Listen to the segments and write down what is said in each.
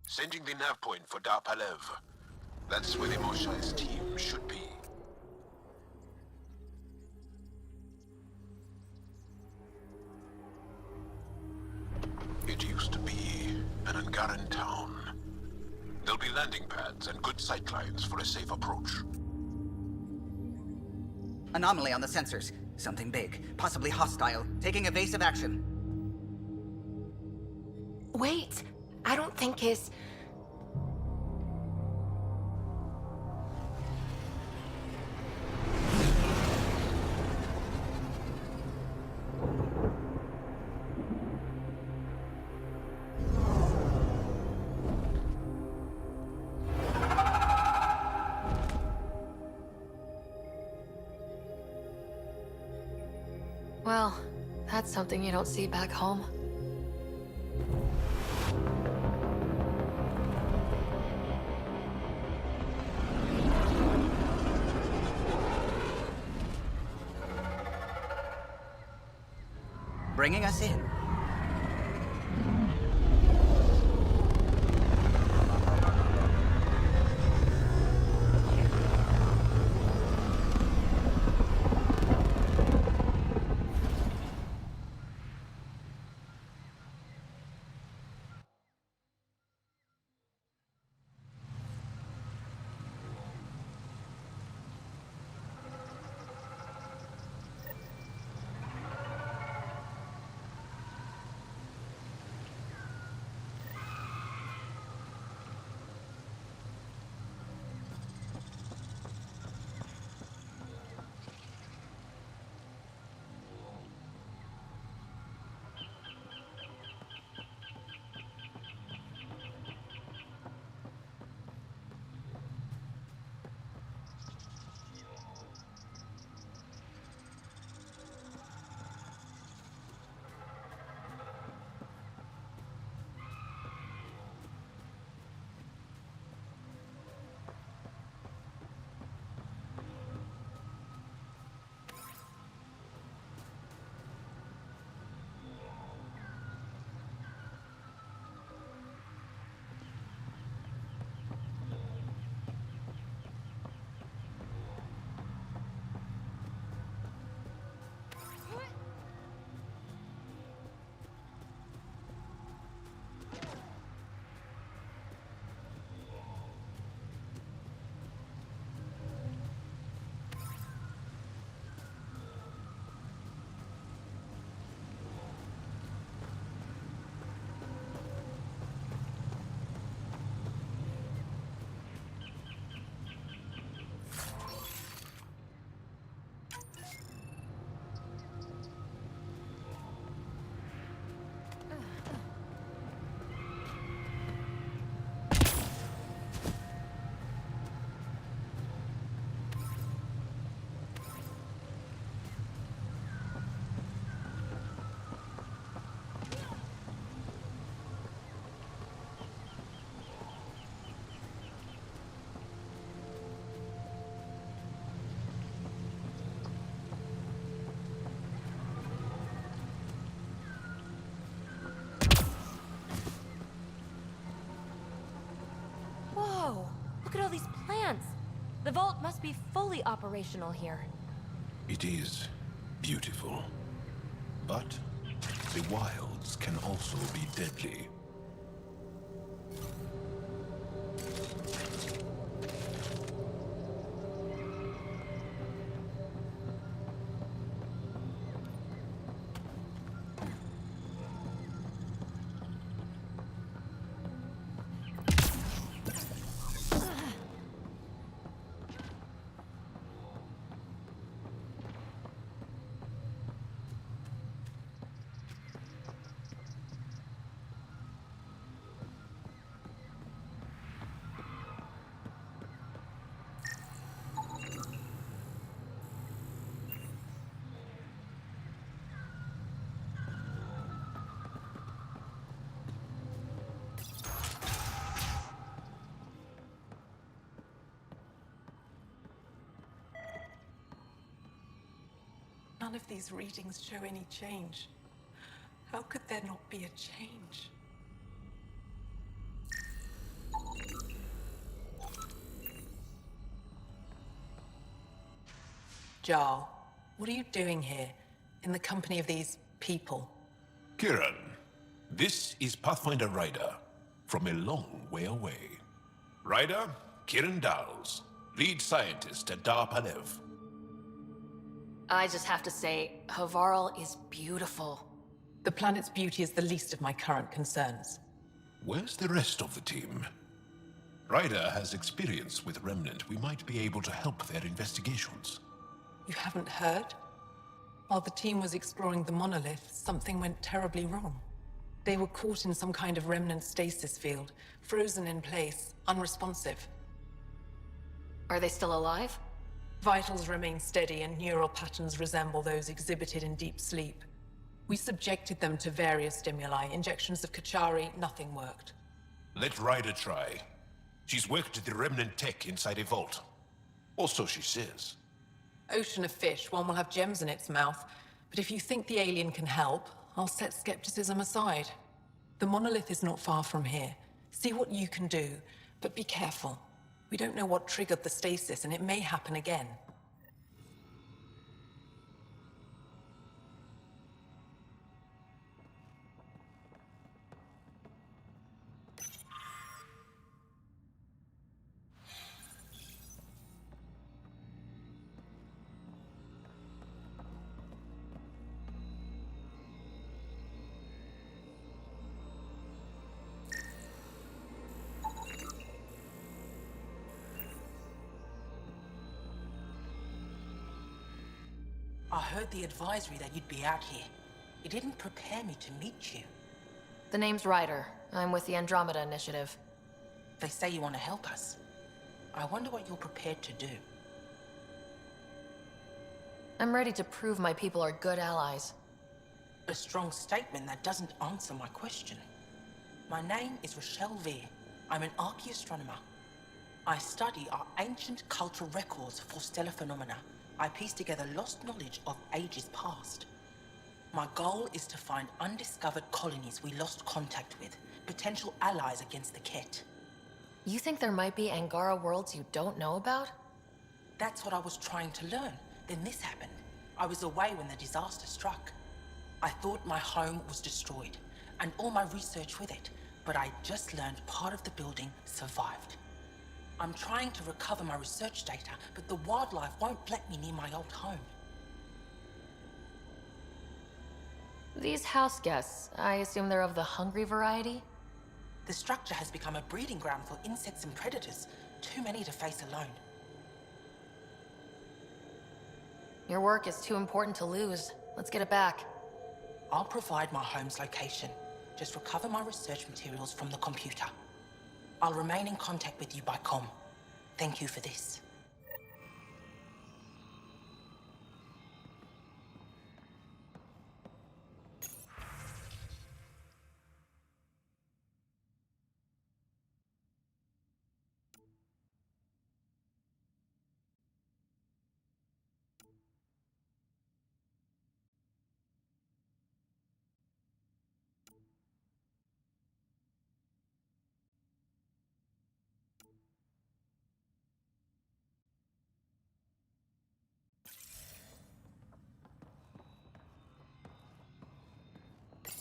Sending the nav point for Dar Palev. That's where the Moshai's team should be. It used to be an Angaran town. There'll be landing pads and good sightlines for a safe approach. Anomaly on the sensors. Something big, possibly hostile, taking evasive action. Wait, I don't think his... Well, that's something you don't see back home. Bringing us in. Look at all these plants. The vault must be fully operational here. It is beautiful. But the wilds can also be deadly. None of these readings show any change. How could there not be a change? Jarl, what are you doing here, in the company of these people? Kiran, this is Pathfinder Ryder, from a long way away. Ryder, Kiran Dowles, lead scientist at Dar Palev. I just have to say, Havarl is beautiful. The planet's beauty is the least of my current concerns. Where's the rest of the team? Ryder has experience with Remnant. We might be able to help their investigations. You haven't heard? While the team was exploring the monolith, something went terribly wrong. They were caught in some kind of remnant stasis field, frozen in place, unresponsive. Are they still alive? Vitals remain steady and neural patterns resemble those exhibited in deep sleep. We subjected them to various stimuli, injections of Kachari, nothing worked. Let Ryder try. She's worked at the Remnant tech inside a vault. Or so she says. Ocean of fish, one will have gems in its mouth. But if you think the alien can help, I'll set skepticism aside. The monolith is not far from here. See what you can do, but be careful. We don't know what triggered the stasis, and it may happen again. I heard the advisory that you'd be out here. It didn't prepare me to meet you. The name's Ryder. I'm with the Andromeda Initiative. They say you want to help us. I wonder what you're prepared to do. I'm ready to prove my people are good allies. A strong statement that doesn't answer my question. My name is Rochelle Veer. I'm an archaeoastronomer. I study our ancient cultural records for stellar phenomena. I piece together lost knowledge of ages past. My goal is to find undiscovered colonies we lost contact with, potential allies against the Ket. You think there might be Angara worlds you don't know about? That's what I was trying to learn. Then this happened. I was away when the disaster struck. I thought my home was destroyed, and all my research with it, but I just learned part of the building survived. I'm trying to recover my research data, but the wildlife won't let me near my old home. These house guests, I assume they're of the hungry variety? The structure has become a breeding ground for insects and predators, too many to face alone. Your work is too important to lose. Let's get it back. I'll provide my home's location. Just recover my research materials from the computer. I'll remain in contact with you by comm. Thank you for this.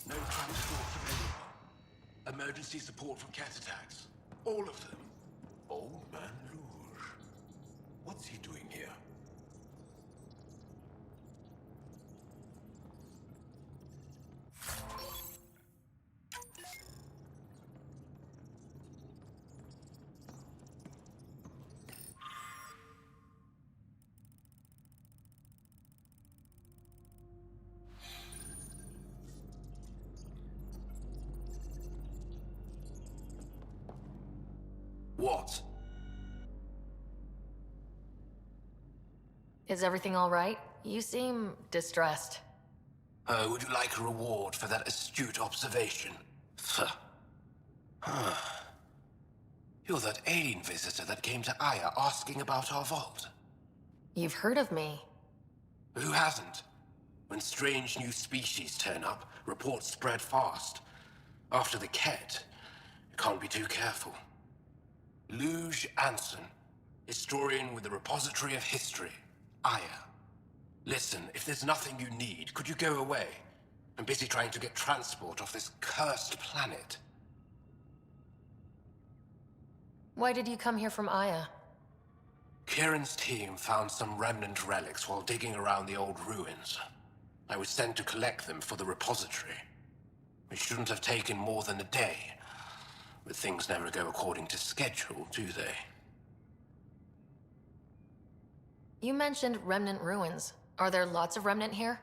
No transport available. Emergency support from cat attacks. All of them. Old Man Rouge. What's he doing here? What? Is everything all right? You seem distressed. Would you like a reward for that astute observation? You're that alien visitor that came to Aya asking about our vault. You've heard of me. Who hasn't? When strange new species turn up, reports spread fast. After the Ket, you can't be too careful. Luge Anson, historian with the Repository of History, Aya. Listen, if there's nothing you need, could you go away? I'm busy trying to get transport off this cursed planet. Why did you come here from Aya? Kieran's team found some remnant relics while digging around the old ruins. I was sent to collect them for the repository. It shouldn't have taken more than a day. But things never go according to schedule, do they? You mentioned remnant ruins. Are there lots of remnant here?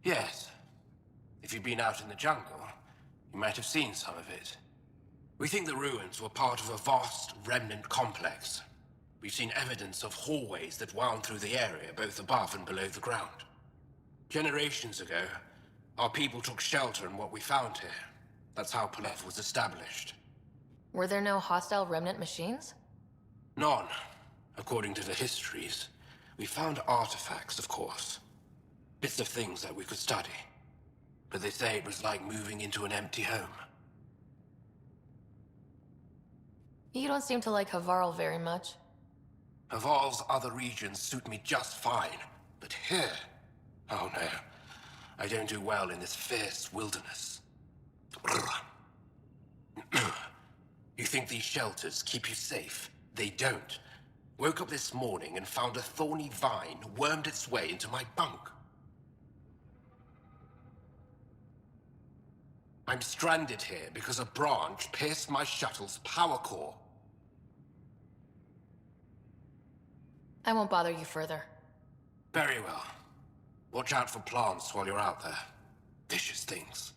Yes. If you've been out in the jungle, you might have seen some of it. We think the ruins were part of a vast remnant complex. We've seen evidence of hallways that wound through the area, both above and below the ground. Generations ago, our people took shelter in what we found here. That's how Poleth was established. Were there no hostile remnant machines? None, according to the histories. We found artifacts, of course. Bits of things that we could study. But they say it was like moving into an empty home. You don't seem to like Havarl very much. Havarl's other regions suit me just fine. But here... oh no. I don't do well in this fierce wilderness. You think these shelters keep you safe? They don't. Woke up this morning and found a thorny vine wormed its way into my bunk. I'm stranded here because a branch pierced my shuttle's power core. I won't bother you further. Very well. Watch out for plants while you're out there. Vicious things.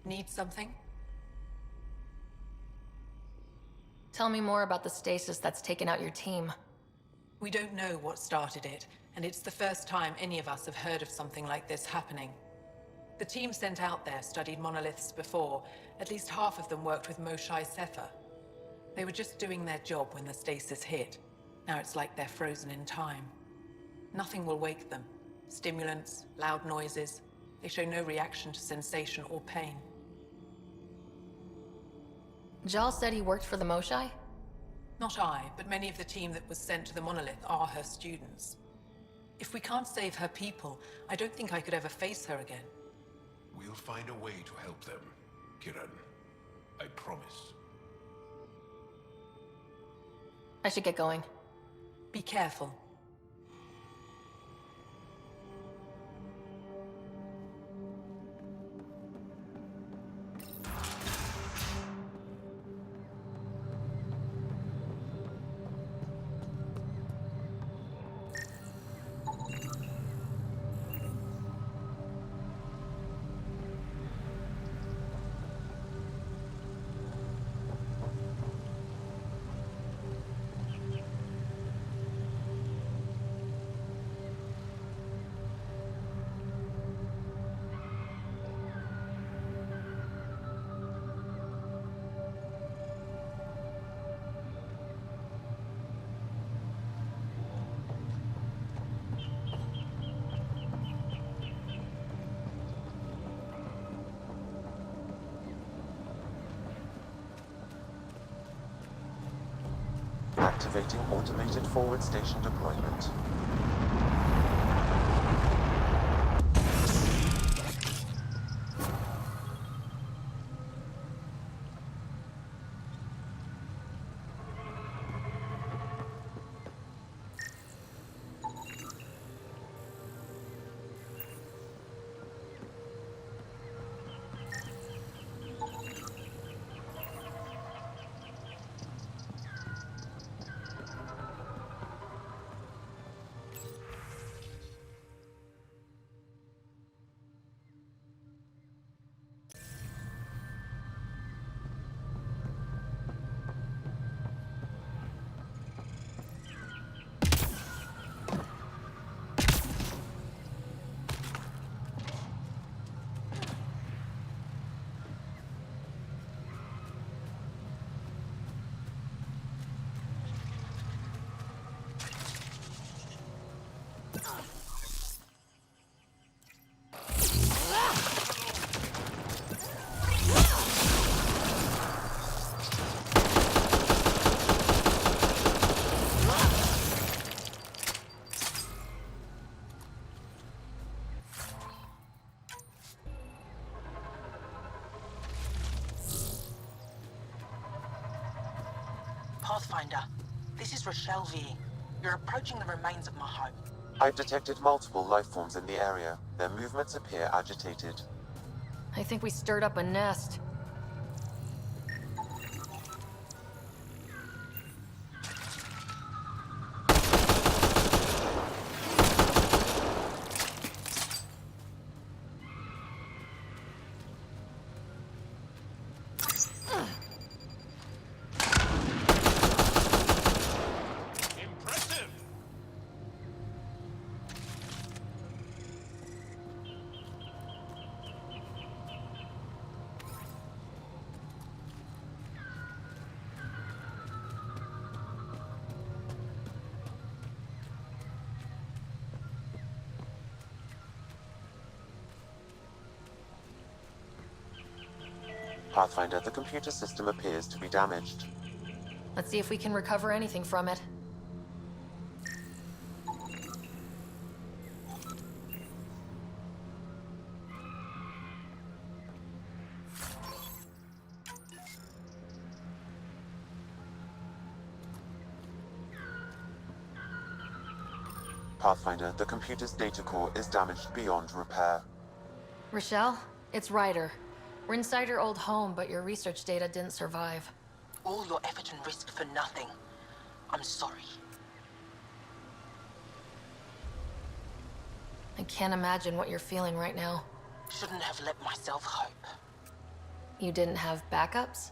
Need something? Tell me more about the stasis that's taken out your team. We don't know what started it, and it's the first time any of us have heard of something like this happening. The team sent out there studied monoliths before. At least half of them worked with Moshae Sefer. They were just doing their job when the stasis hit. Now it's like they're frozen in time. Nothing will wake them. Stimulants, loud noises. They show no reaction to sensation or pain. Jal said he worked for the Moshae? Not I, but many of the team that was sent to the monolith are her students. If we can't save her people, I don't think I could ever face her again. We'll find a way to help them, Kiran. I promise. I should get going. Be careful. Activating automated forward station deployment. Pathfinder, this is Rochelle V. You're approaching the remains of my home. I've detected multiple life forms in the area. Their movements appear agitated. I think we stirred up a nest. Impressive! Pathfinder, the computer system appears to be damaged. Let's see if we can recover anything from it. Pathfinder, the computer's data core is damaged beyond repair. Rochelle, it's Ryder. We're inside your old home, but your research data didn't survive. All your effort and risk for nothing. I'm sorry. I can't imagine what you're feeling right now. Shouldn't have let myself hope. You didn't have backups?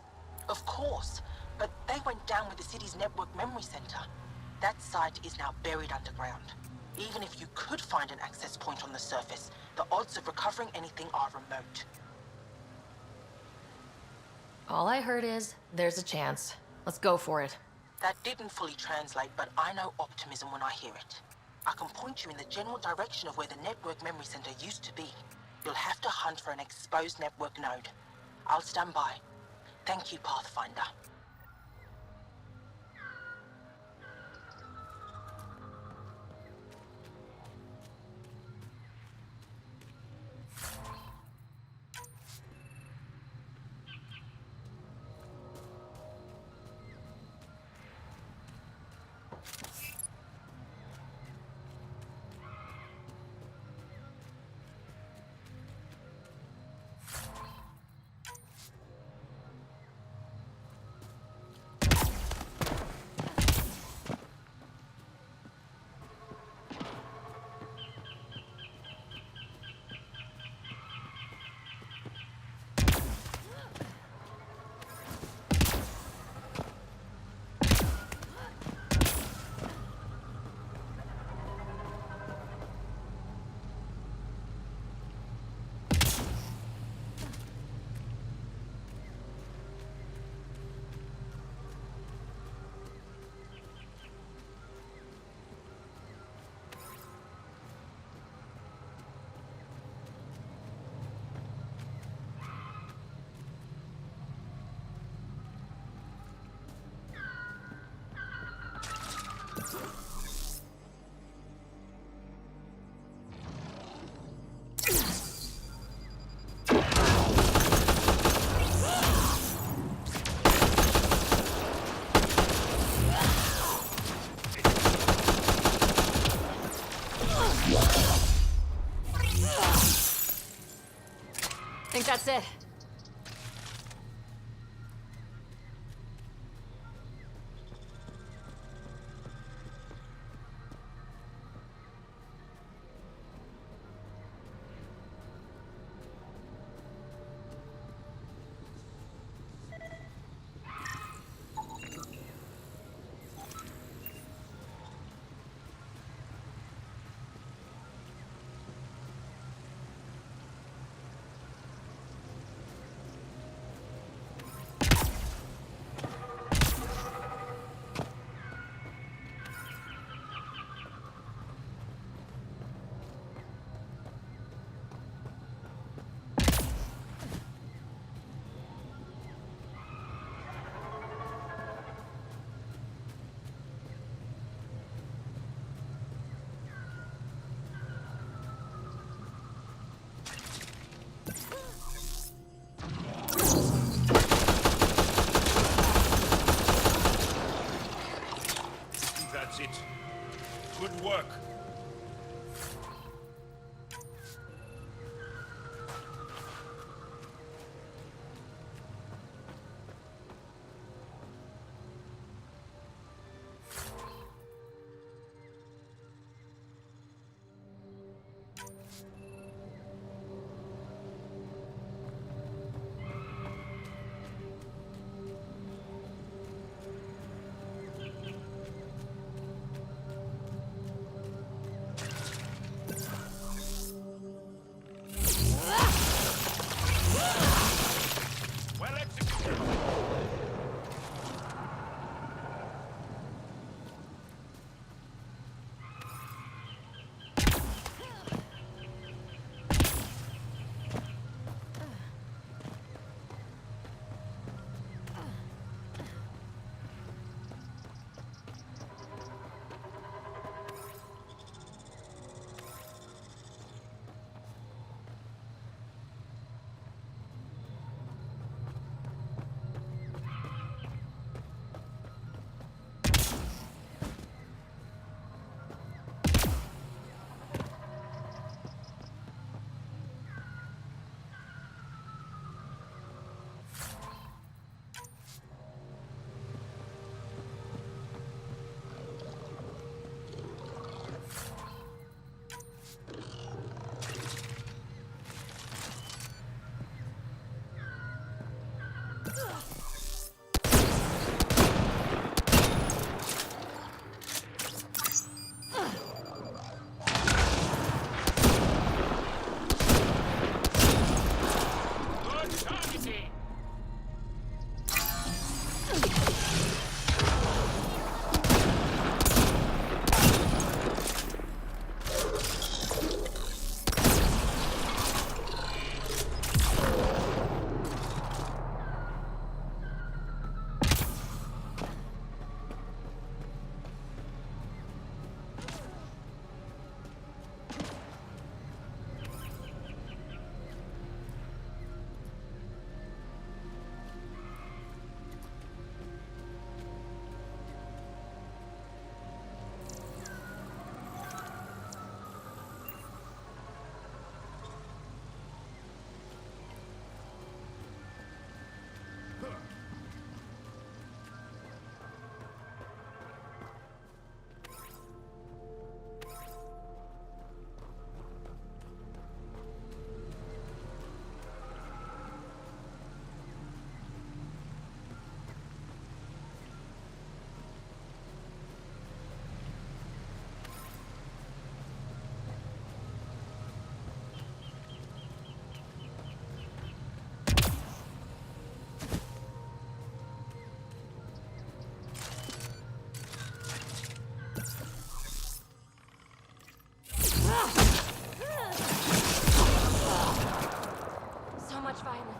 Of course, but they went down with the city's network memory center. That site is now buried underground. Even if you could find an access point on the surface, the odds of recovering anything are remote. All I heard is, there's a chance. Let's go for it. That didn't fully translate, but I know optimism when I hear it. I can point you in the general direction of where the network memory center used to be. You'll have to hunt for an exposed network node. I'll stand by. Thank you, Pathfinder. Think that's it. much violence.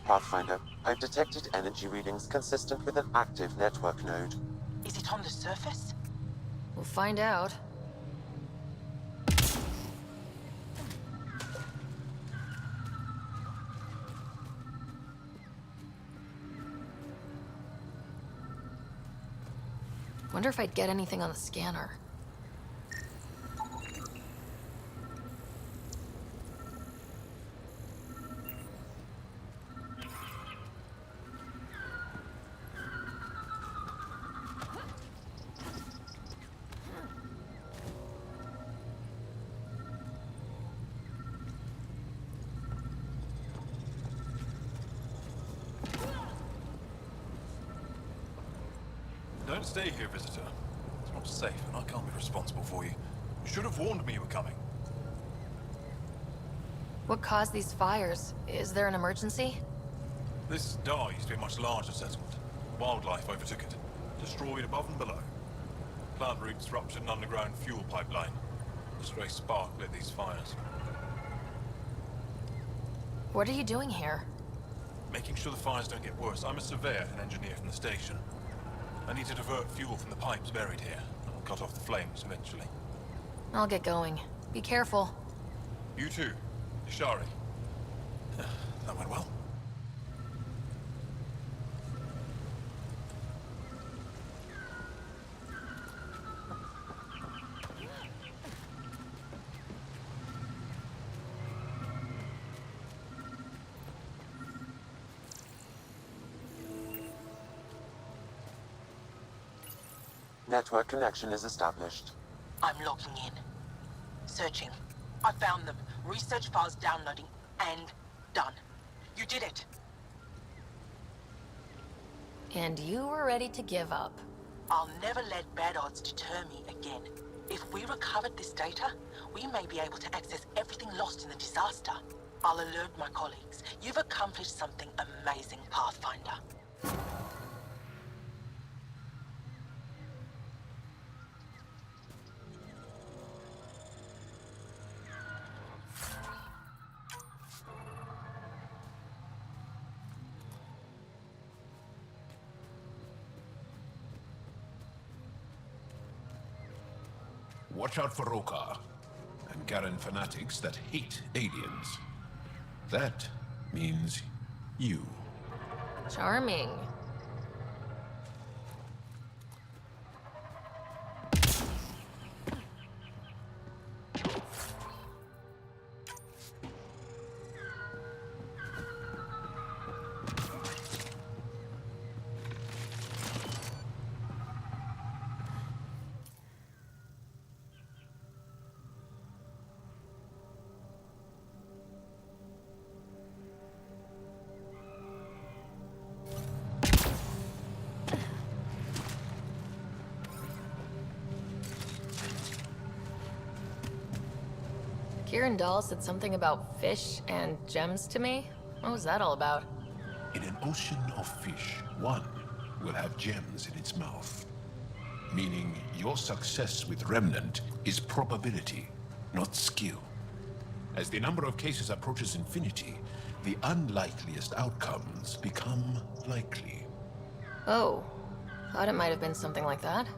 Pathfinder, I've detected energy readings consistent with an active network node. Is it on the surface? We'll find out. Wonder if I'd get anything on the scanner. Don't stay here, visitor. It's not safe, and I can't be responsible for you. You should have warned me you were coming. What caused these fires? Is there an emergency? This star used to be a much larger settlement. Wildlife overtook it, destroyed above and below. Plant roots ruptured an underground fuel pipeline. A stray spark lit these fires. What are you doing here? Making sure the fires don't get worse. I'm a surveyor and engineer from the station. I need to divert fuel from the pipes buried here. I'll cut off the flames eventually. I'll get going. Be careful. You too, Ishari. That went well. Network connection is established. I'm logging in. Searching. I found them. Research files downloading and done. You did it. And you were ready to give up. I'll never let bad odds deter me again. If we recovered this data, we may be able to access everything lost in the disaster. I'll alert my colleagues. You've accomplished something amazing, Pathfinder. Watch out for Rokar and Garen fanatics that hate aliens. That means you. Charming. Kieran Dahl said something about fish and gems to me. What was that all about? In an ocean of fish, one will have gems in its mouth. Meaning your success with Remnant is probability, not skill. As the number of cases approaches infinity, the unlikeliest outcomes become likely. Oh, thought it might have been something like that.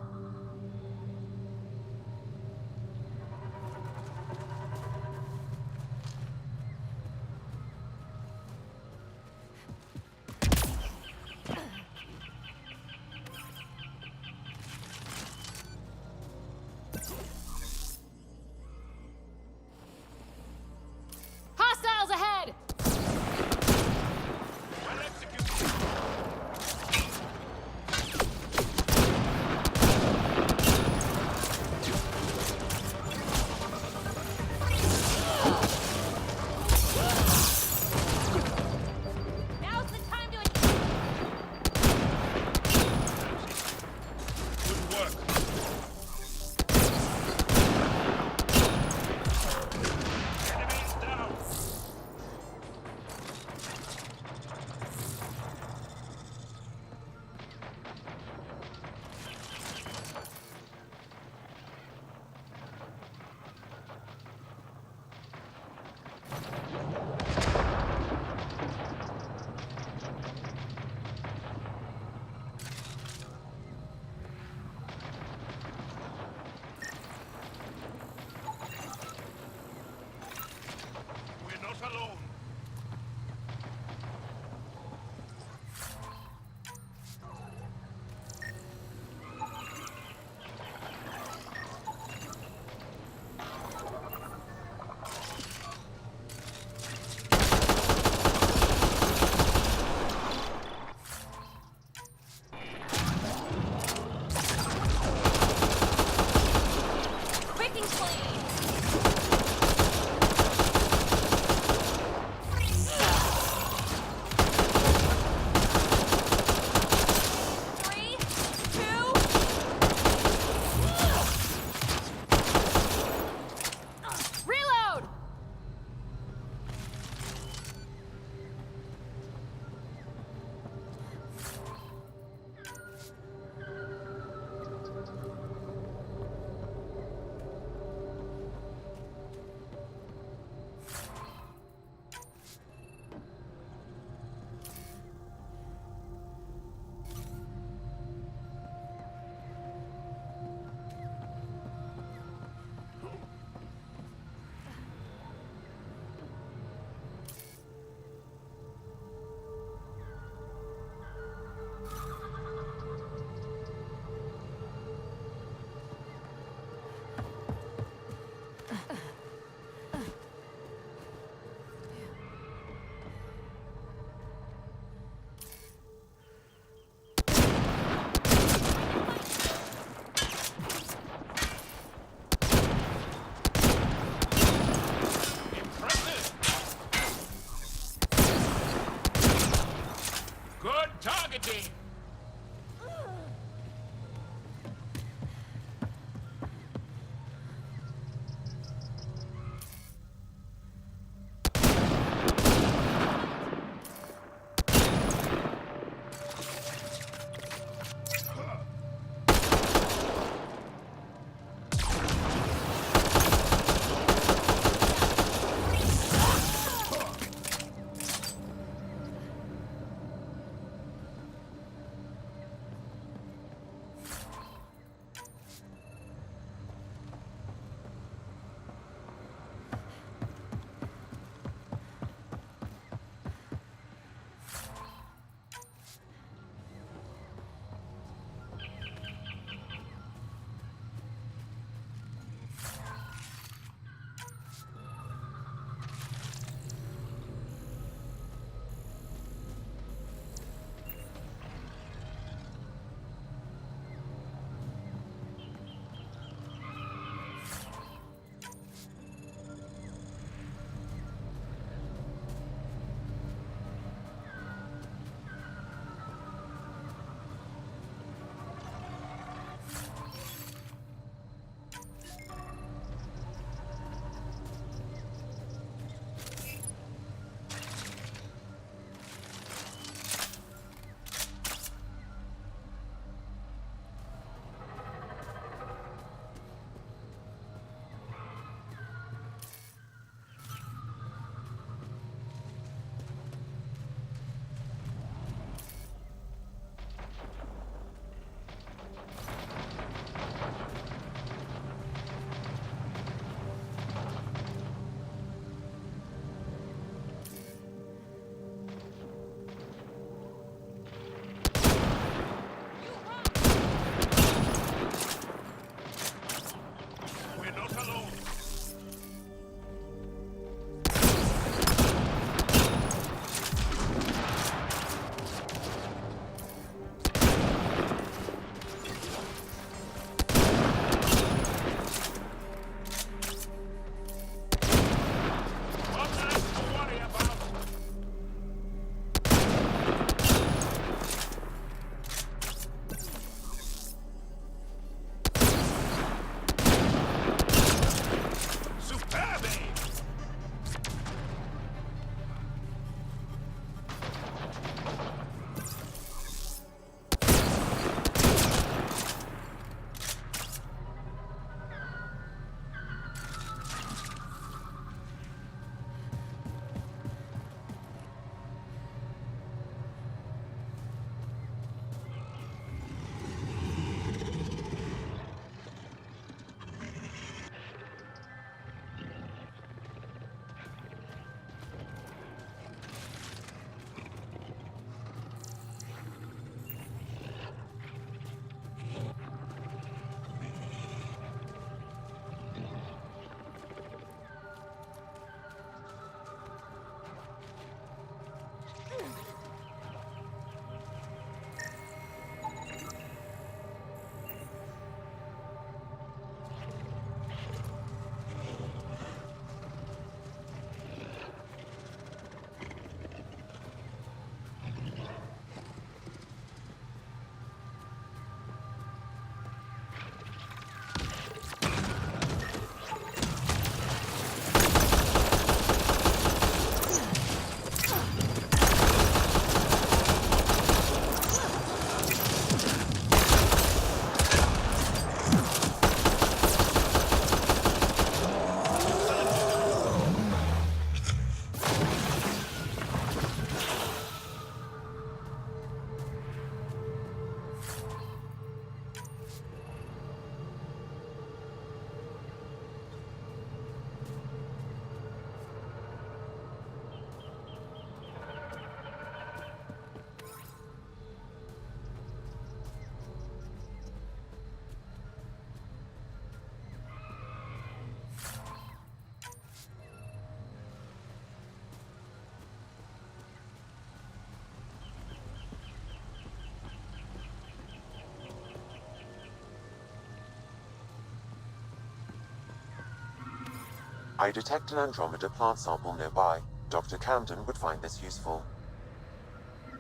I detect an Andromeda plant sample nearby. Dr. Camden would find this useful.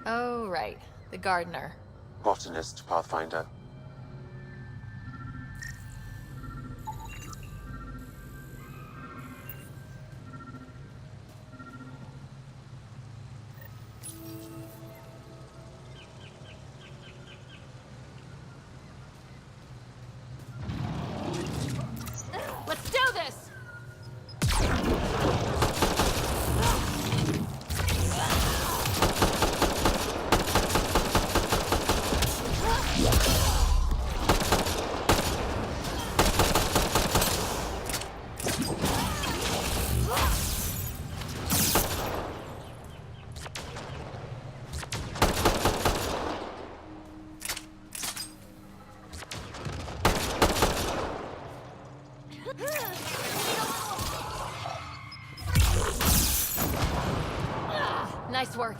Oh, right. The gardener. Botanist, Pathfinder. Let's do this! Nice work.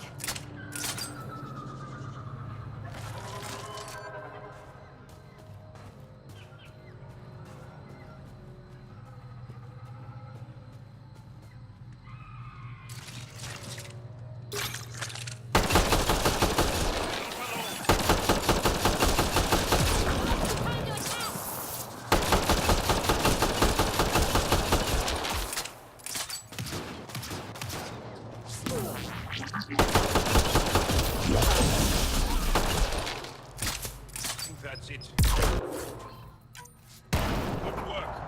That's it. Good work.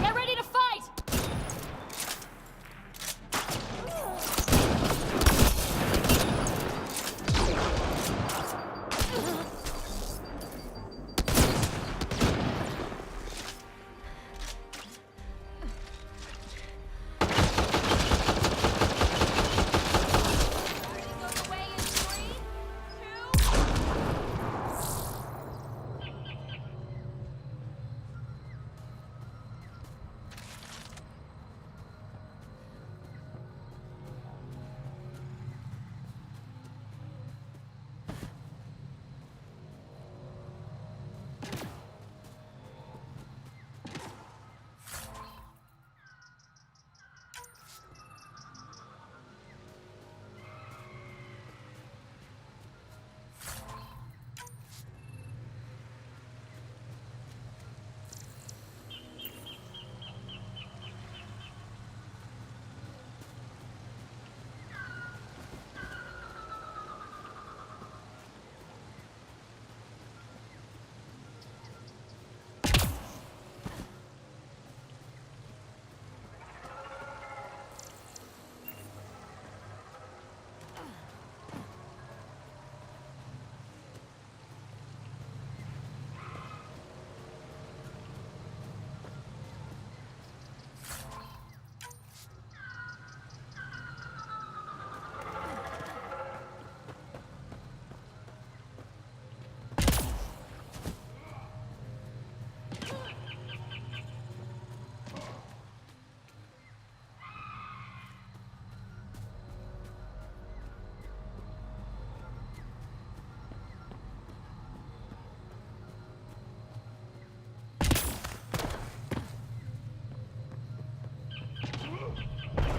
Get ready to fight!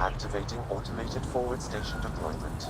Activating automated forward station deployment.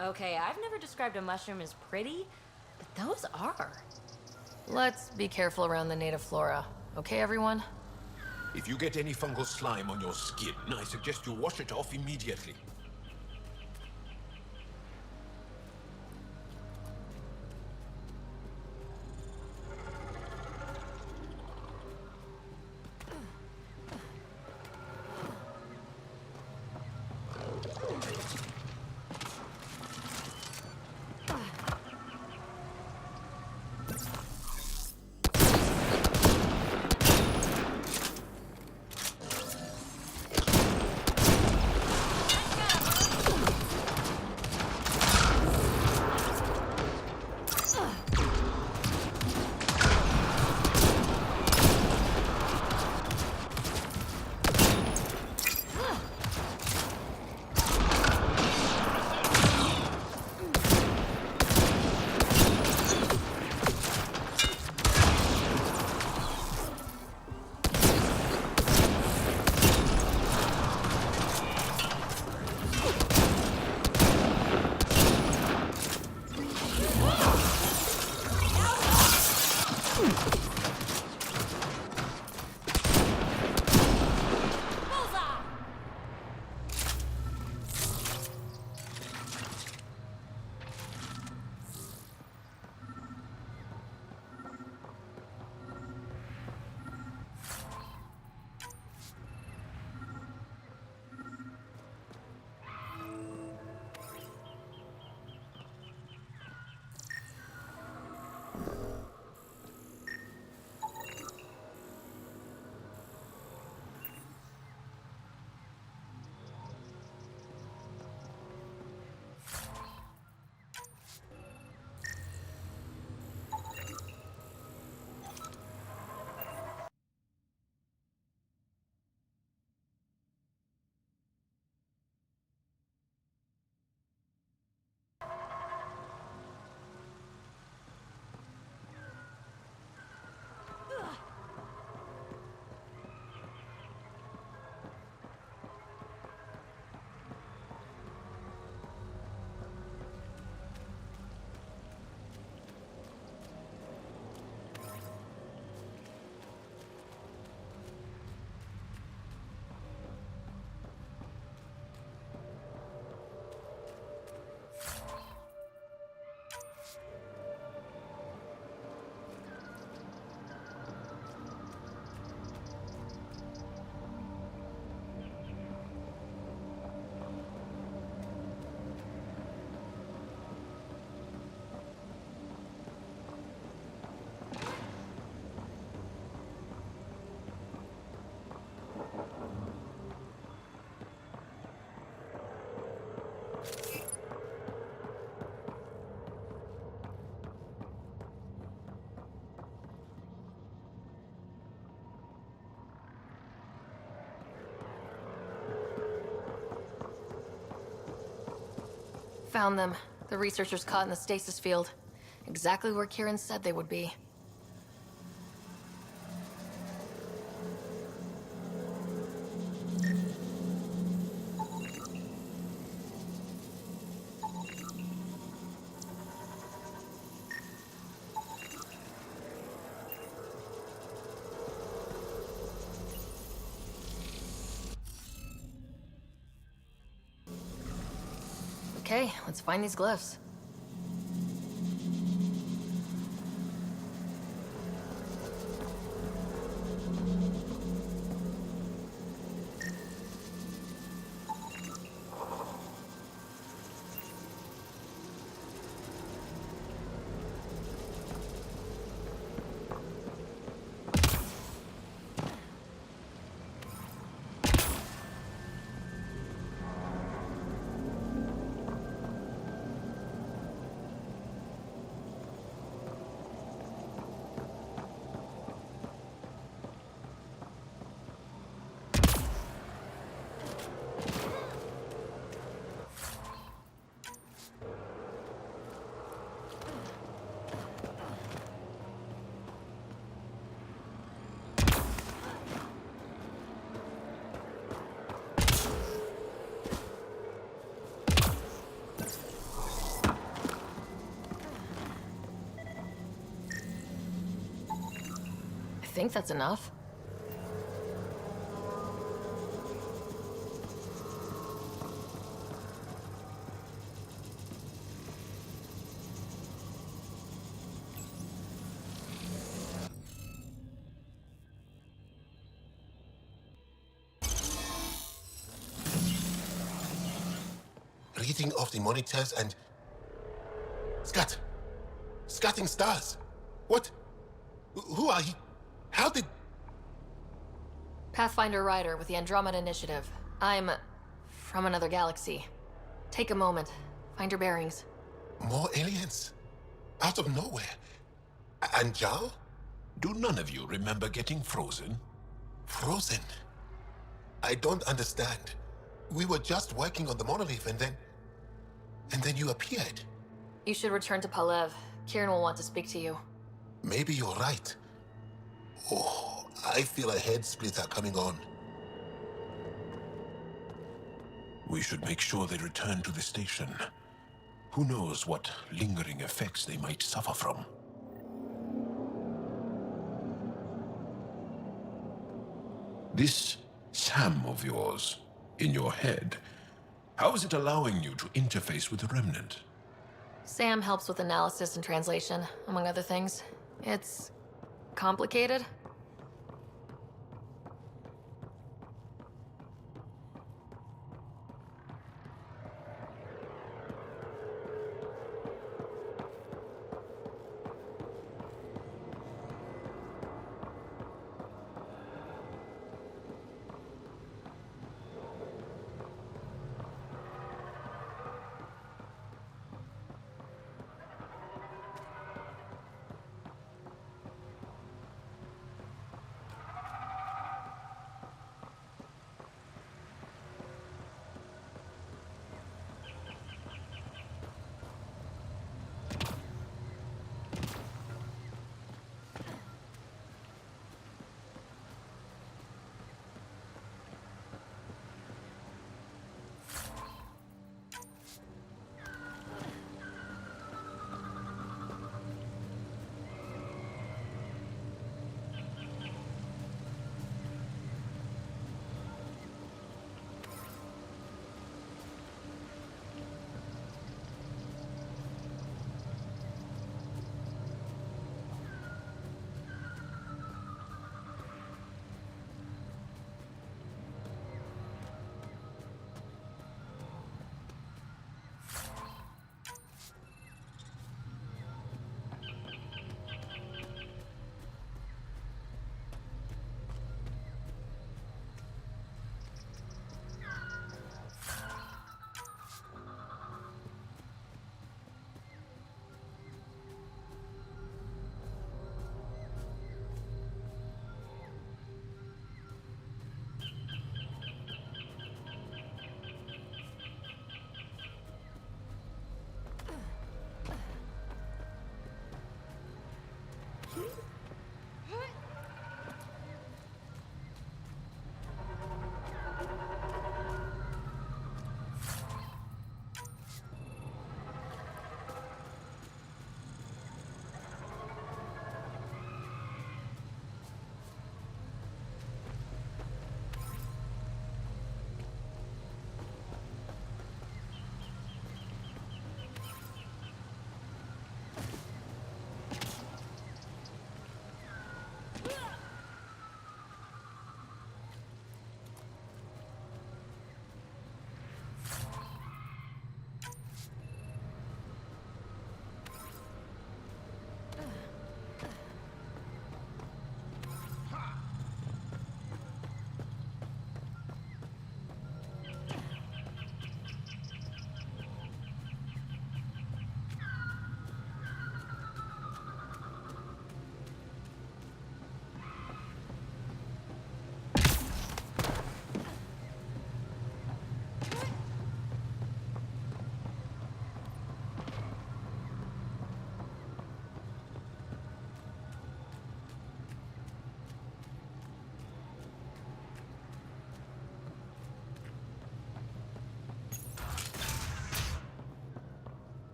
Okay, I've never described a mushroom as pretty, but those are. Let's be careful around the native flora. Okay, everyone? If you get any fungal slime on your skin, I suggest you wash it off immediately. Found them. The researchers caught in the stasis field. Exactly where Kieran said they would be. Okay, let's find these glyphs. think that's enough. Reading of the monitors and... Scatting stars. What? Who are you? How did... Pathfinder Ryder with the Andromeda Initiative. I'm... from another galaxy. Take a moment. Find your bearings. More aliens? Out of nowhere? And Jal? Do none of you remember getting frozen? Frozen? I don't understand. We were just working on the monolith and then you appeared. You should return to Palev. Kieran will want to speak to you. Maybe you're right. Oh, I feel a head splitter coming on. We should make sure they return to the station. Who knows what lingering effects they might suffer from. This Sam of yours, in your head, how is it allowing you to interface with the Remnant? Sam helps with analysis and translation, among other things. It's... complicated.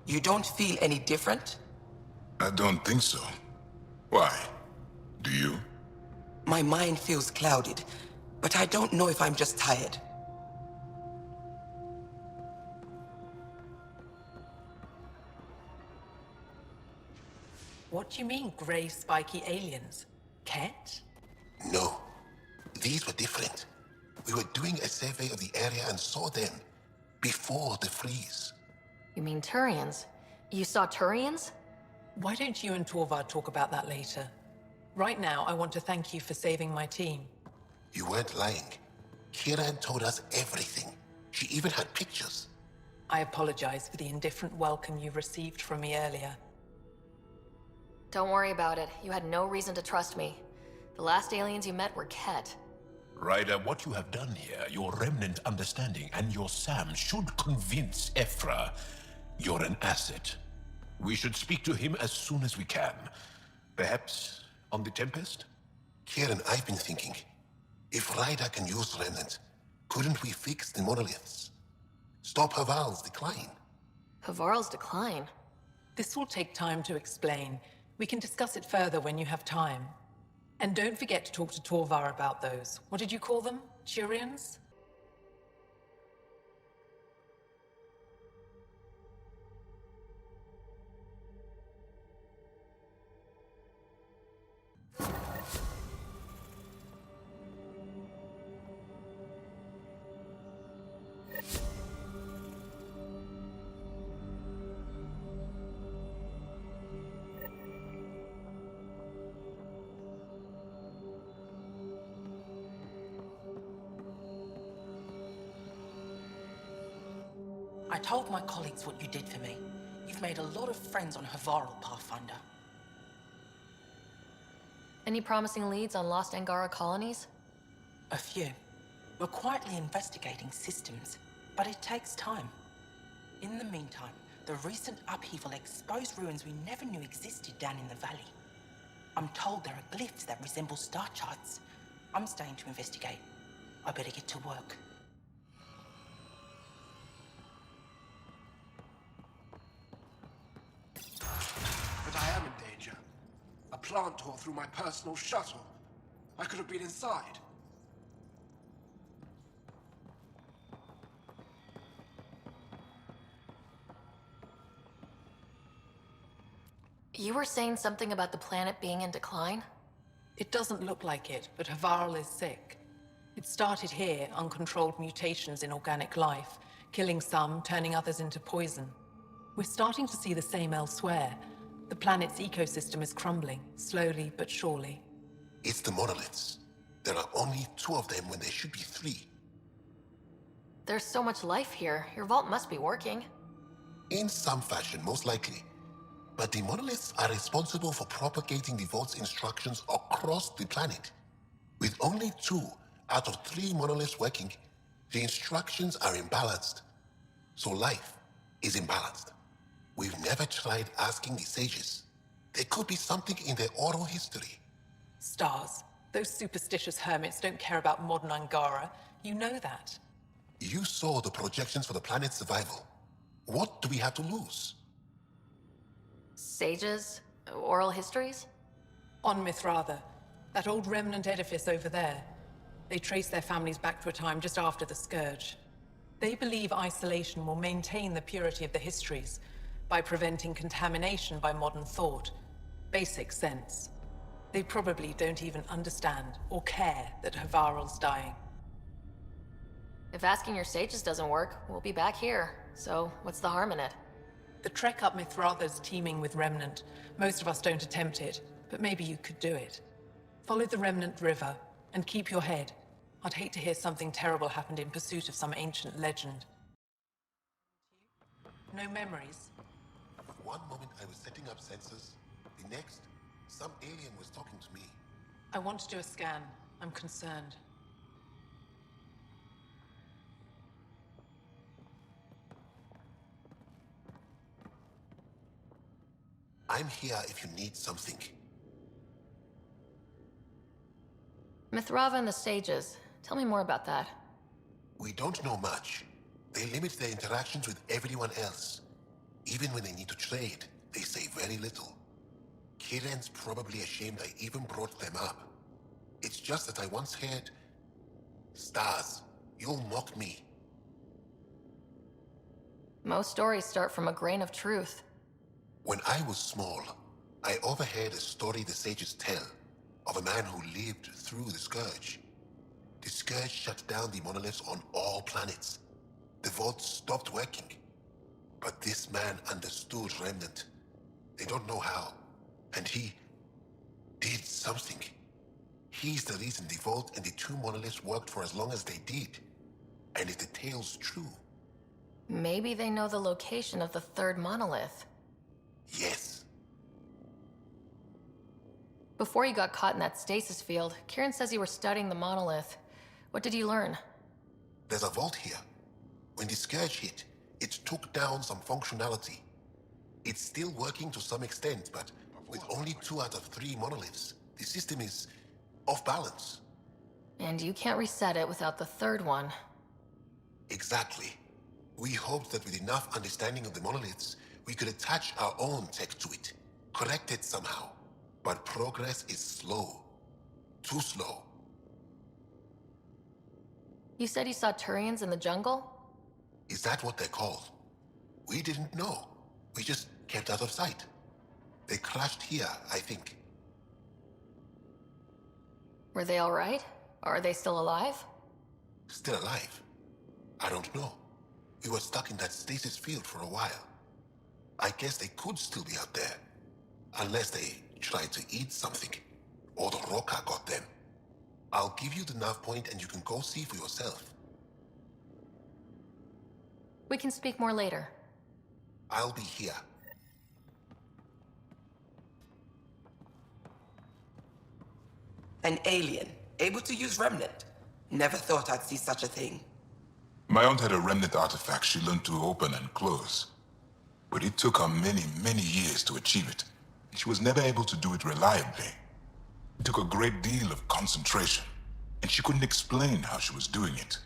You don't feel any different? I don't think so. Why? Do you? My mind feels clouded, but I don't know if I'm just tired. What do you mean, grey spiky aliens? Ket? No, these were different. We were doing a survey of the area and saw them before the freeze. You mean Turians? You saw Turians? Why don't you and Torvar talk about that later? Right now, I want to thank you for saving my team. You weren't lying. Kiran told us everything. She even had pictures. I apologize for the indifferent welcome you received from me earlier. Don't worry about it. You had no reason to trust me. The last aliens you met were Ket. Ryder, what you have done here, your remnant understanding and your Sam should convince Ephra you're an asset. We should speak to him as soon as we can. Perhaps on the Tempest? Kieran, I've been thinking, if Ryder can use remnant, couldn't we fix the monoliths? Stop Haval's decline? Havarl's decline? This will take time to explain. We can discuss it further when you have time. And don't forget to talk to Torvar about those. What did you call them? Turians? I told my colleagues what you did for me. You've made a lot of friends on Havarl, Pathfinder. Any promising leads on lost Angara colonies? A few. We're quietly investigating systems, but it takes time. In the meantime, the recent upheaval exposed ruins we never knew existed down in the valley. I'm told there are glyphs that resemble star charts. I'm staying to investigate. I better get to work. But I am in danger. A plant tore through my personal shuttle. I could have been inside. You were saying something about the planet being in decline? It doesn't look like it, but Havarl is sick. It started here, uncontrolled mutations in organic life, killing some, turning others into poison. We're starting to see the same elsewhere. The planet's ecosystem is crumbling, slowly but surely. It's the monoliths. There are only 2 of them when there should be 3. There's so much life here. Your vault must be working. In some fashion, most likely. But the monoliths are responsible for propagating the vault's instructions across the planet. With only 2 out of 3 monoliths working, the instructions are imbalanced. So life is imbalanced. We've never tried asking the sages. There could be something in their oral history. Stars. Those superstitious hermits don't care about modern Angara. You know that. You saw the projections for the planet's survival. What do we have to lose? Sages? Oral histories? On Mithratha, that old remnant edifice over there. They trace their families back to a time just after the Scourge. They believe isolation will maintain the purity of the histories by preventing contamination by modern thought. Basic sense. They probably don't even understand or care that Havarl's dying. If asking your sages doesn't work, we'll be back here. So, what's the harm in it? The trek up Mithratha's teeming with Remnant. Most of us don't attempt it, but maybe you could do it. Follow the Remnant River, and keep your head. I'd hate to hear something terrible happened in pursuit of some ancient legend. No memories? One moment I was setting up sensors, the next, some alien was talking to me. I want to do a scan. I'm concerned. I'm here if you need something. Mithratha and the sages. Tell me more about that. We don't know much. They limit their interactions with everyone else. Even when they need to trade, they say very little. Kiran's probably ashamed I even brought them up. It's just that I once heard, "Stars, you'll mock me." Most stories start from a grain of truth. When I was small, I overheard a story the sages tell of a man who lived through the Scourge. The Scourge shut down the monoliths on all planets. The vaults stopped working. But this man understood Remnant. They don't know how. And he did something. He's the reason the vault and the two monoliths worked for as long as they did. And if the tale's true... Maybe they know the location of the third monolith. Yes. Before you got caught in that stasis field, Kieran says you were studying the monolith. What did you learn? There's a vault here. When the Scourge hit, it took down some functionality. It's still working to some extent, but with only 2 out of 3 monoliths, the system is off balance. And you can't reset it without the third one. Exactly. We hoped that with enough understanding of the monoliths, we could attach our own tech to it, correct it somehow. But progress is slow. Too slow. You said you saw Turians in the jungle? Is that what they're called? We didn't know. We just kept out of sight. They crashed here, I think. Were they all right? Are they still alive? Still alive? I don't know. We were stuck in that stasis field for a while. I guess they could still be out there. Unless they tried to eat something. Or the rocker got them. I'll give you the nav point and you can go see for yourself. We can speak more later. I'll be here. An alien, able to use Remnant. Never thought I'd see such a thing. My aunt had a Remnant artifact she learned to open and close. But it took her many, many years to achieve it. And she was never able to do it reliably. It took a great deal of concentration. And she couldn't explain how she was doing it.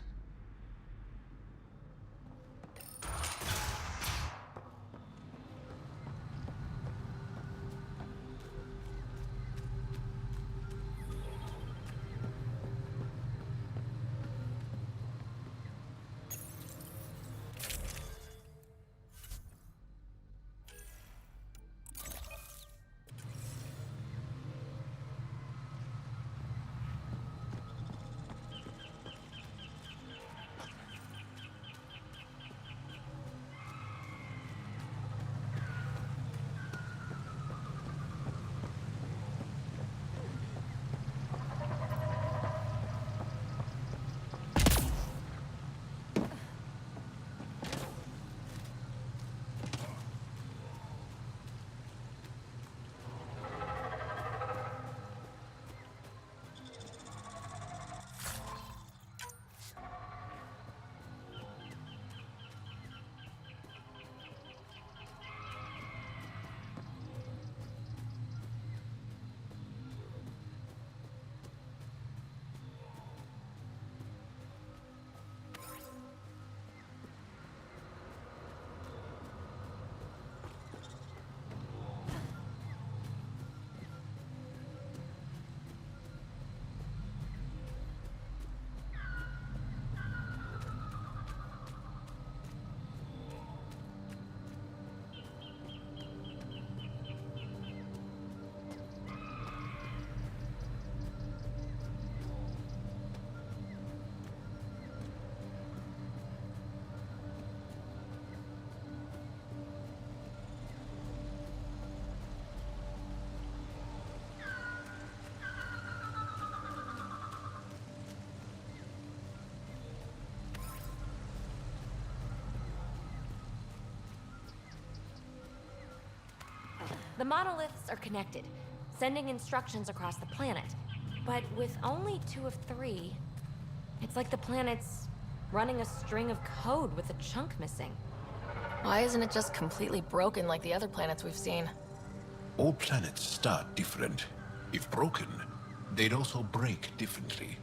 The monoliths are connected, sending instructions across the planet. But with only 2 of 3, it's like the planet's running a string of code with a chunk missing. Why isn't it just completely broken like the other planets we've seen? All planets start different. If broken, they'd also break differently.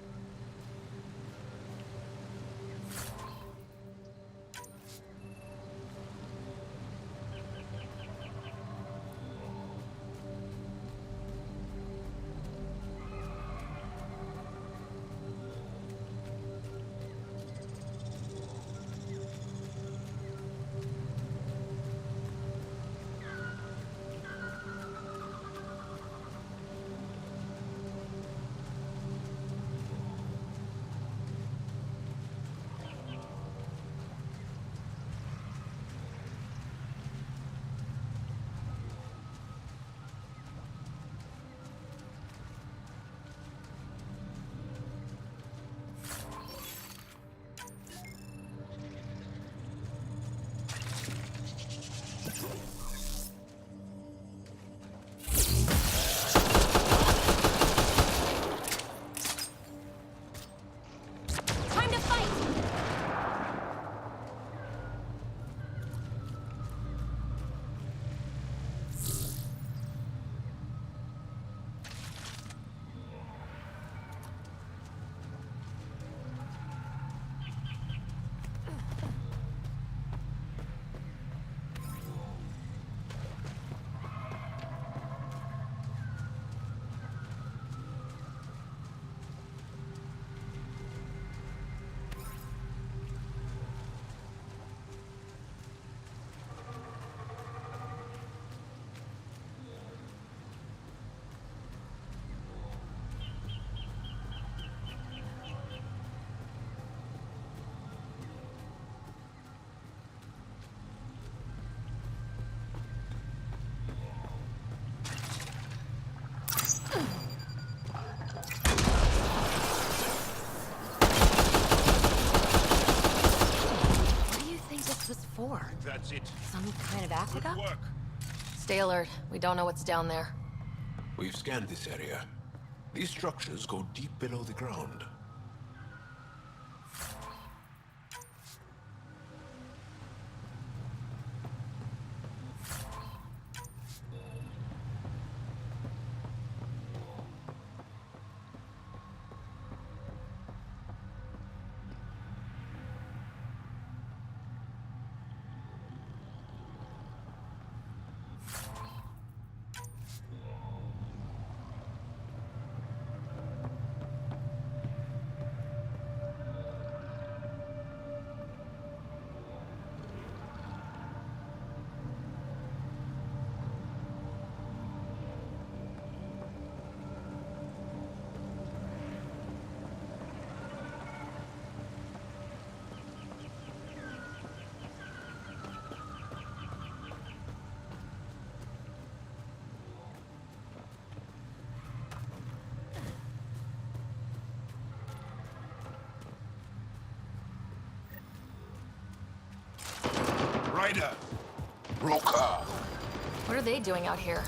That's it. Some kind of Good aqueduct? work. Stay alert. We don't know what's down there. We've scanned this area. These structures go deep below the ground. Ryder! Broker! What are they doing out here?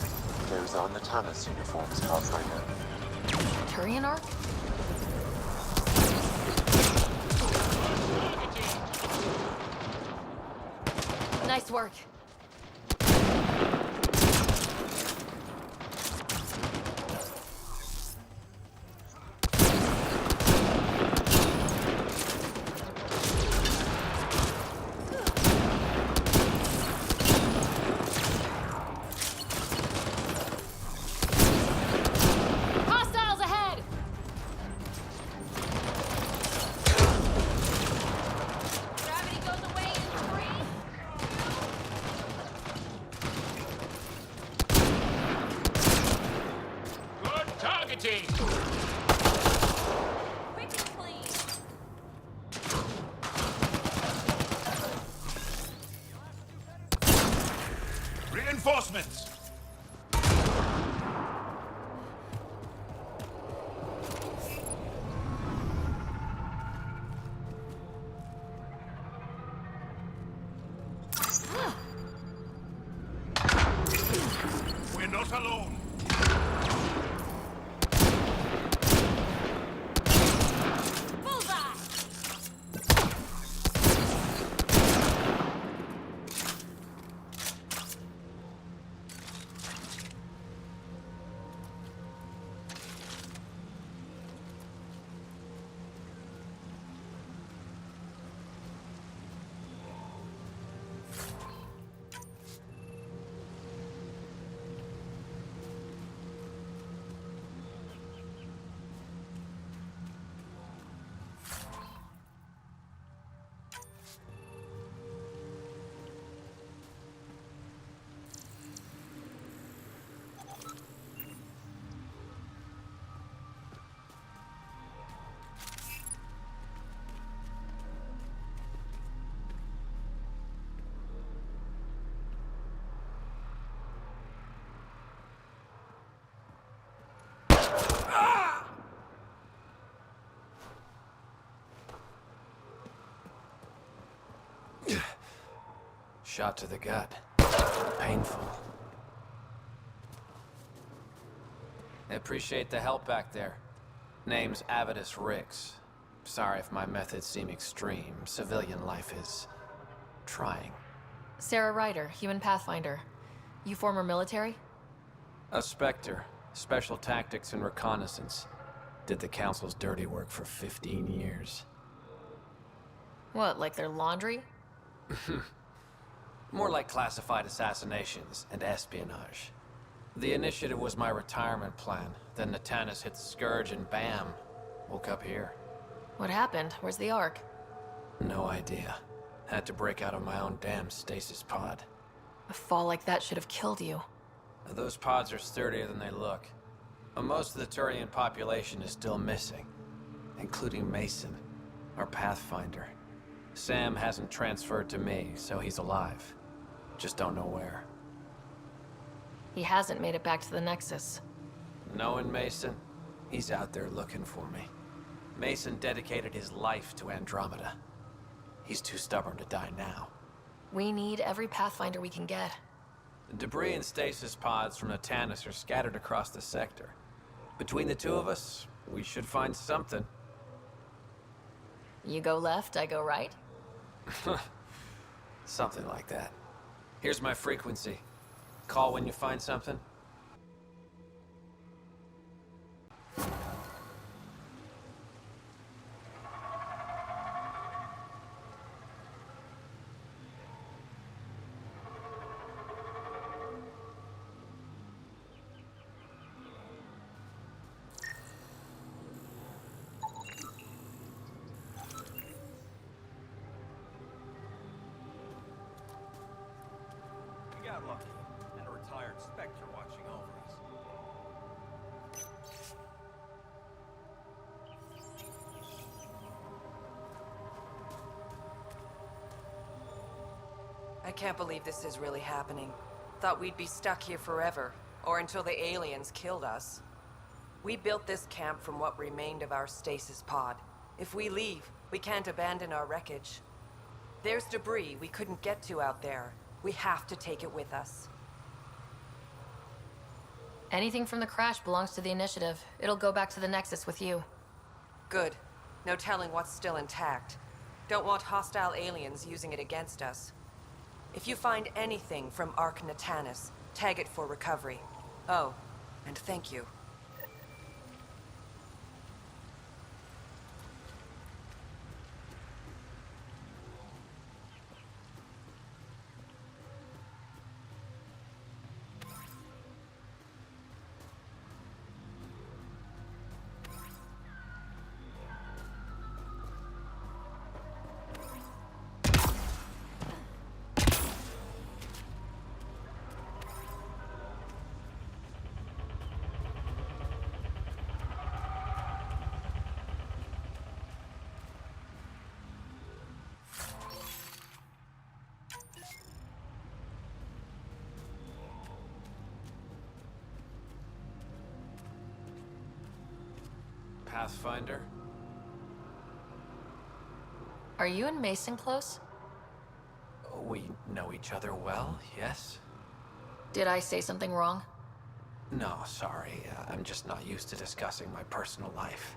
Those are Natana's uniforms, Pathfinder. Turian Arc? Nice work. Hostiles ahead! Gravity goes away in 3. Good targeting. Quick and clean. Reinforcements. We're not alone. Bullseye! Shot to the gut. Painful. I appreciate the help back there. Name's Avidus Rix. Sorry if my methods seem extreme. Civilian life is trying. Sarah Ryder, human pathfinder. You former military? A Spectre. Special tactics and reconnaissance. Did the Council's dirty work for 15 years. What, like their laundry? More like classified assassinations and espionage. The initiative was my retirement plan. Then Natanis hit the Scourge and bam, woke up here. What happened? Where's the Ark? No idea. Had to break out of my own damn stasis pod. A fall like that should have killed you. Those pods are sturdier than they look. But most of the Turian population is still missing, including Mason, our Pathfinder. Sam hasn't transferred to me, so he's alive. Just don't know where. He hasn't made it back to the Nexus. Knowing Mason, he's out there looking for me. Mason dedicated his life to Andromeda. He's too stubborn to die now. We need every Pathfinder we can get. The debris and stasis pods from Natanus are scattered across the sector. Between the two of us, we should find something. You go left, I go right? Something like that. Here's my frequency. Call when you find something. We got lucky, and a retired Spectre watching over us. I can't believe this is really happening. Thought we'd be stuck here forever, or until the aliens killed us. We built this camp from what remained of our stasis pod. If we leave, we can't abandon our wreckage. There's debris we couldn't get to out there. We have to take it with us. Anything from the crash belongs to the Initiative. It'll go back to the Nexus with you. Good. No telling what's still intact. Don't want hostile aliens using it against us. If you find anything from Ark Natanus, tag it for recovery. Oh, and thank you. Pathfinder? Are you and Mason close? We know each other well, yes? Did I say something wrong? No, sorry. I'm just not used to discussing my personal life.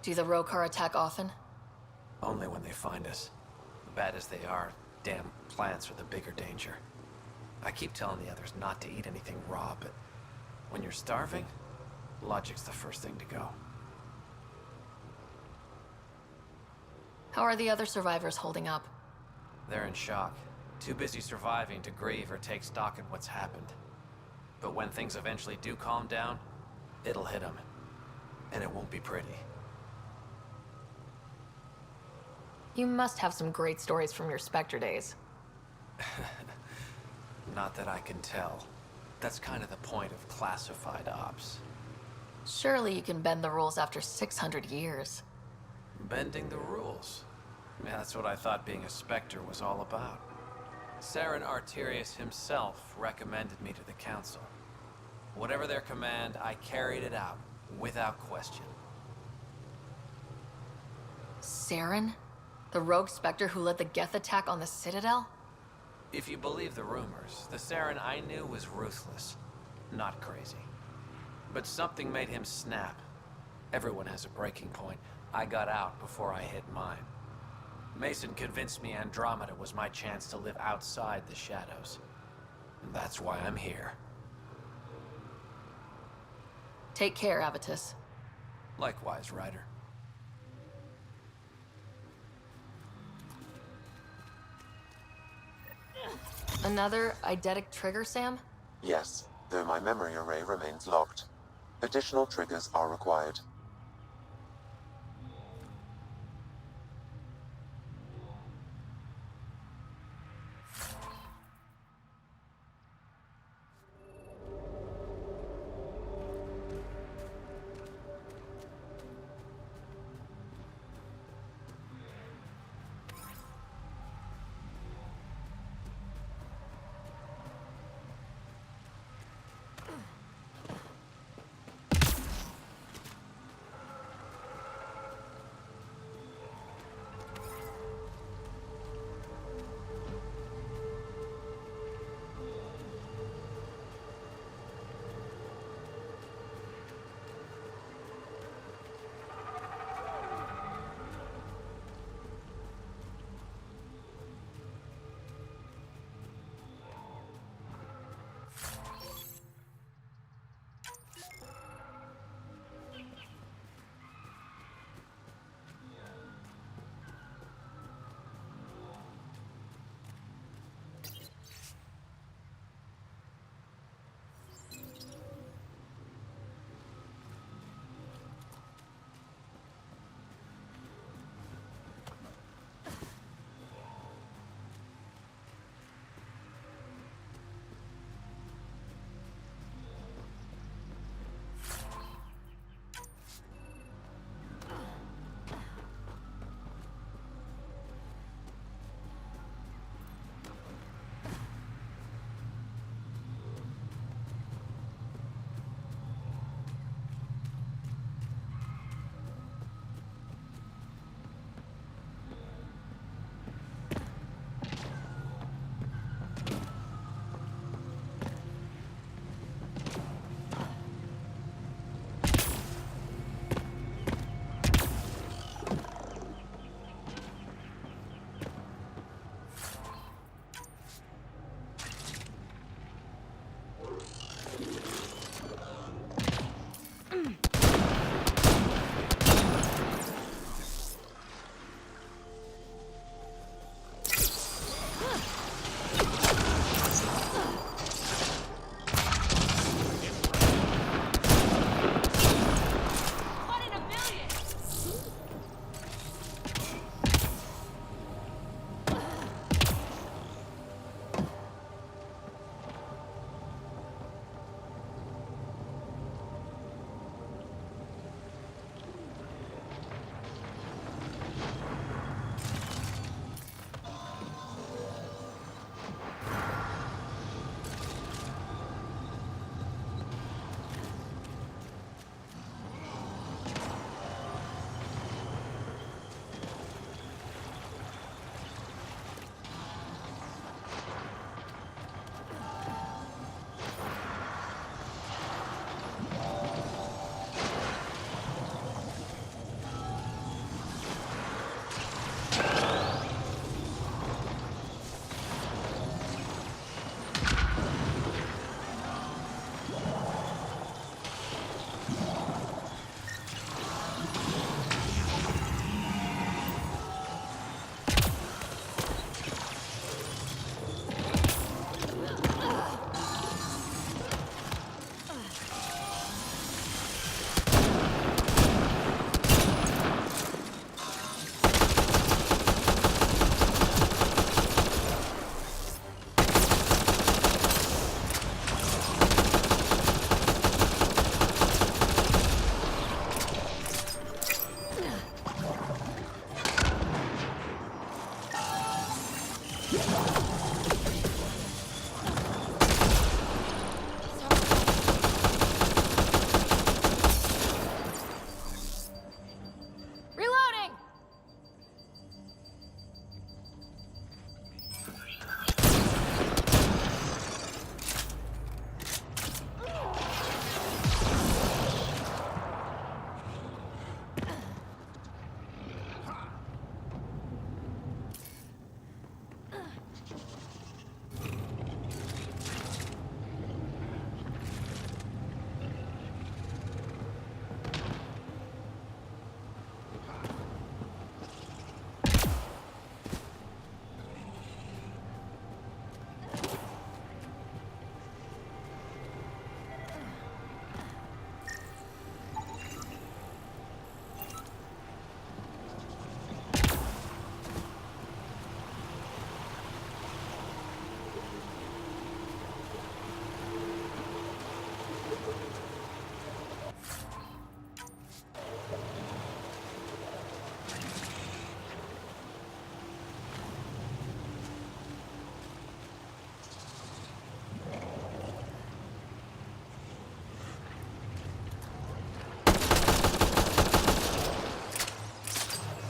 Do the Rokar attack often? Only when they find us. Bad as they are, damn plants are the bigger danger. I keep telling the others not to eat anything raw, but when you're starving, logic's the first thing to go. How are the other survivors holding up? They're in shock. Too busy surviving to grieve or take stock in what's happened. But when things eventually do calm down, it'll hit them. And it won't be pretty. You must have some great stories from your Spectre days. Not that I can tell. That's kind of the point of classified ops. Surely you can bend the rules after 600 years. Bending the rules. Yeah, that's what I thought being a Spectre was all about. Saren Arterius himself recommended me to the Council. Whatever their command, I carried it out, without question. Saren? The rogue Spectre who led the Geth attack on the Citadel? If you believe the rumors, the Saren I knew was ruthless, not crazy. But something made him snap. Everyone has a breaking point. I got out before I hit mine. Mason convinced me Andromeda was my chance to live outside the shadows. And that's why I'm here. Take care, Avitus. Likewise, Ryder. Another eidetic trigger, Sam? Yes, though my memory array remains locked. Additional triggers are required.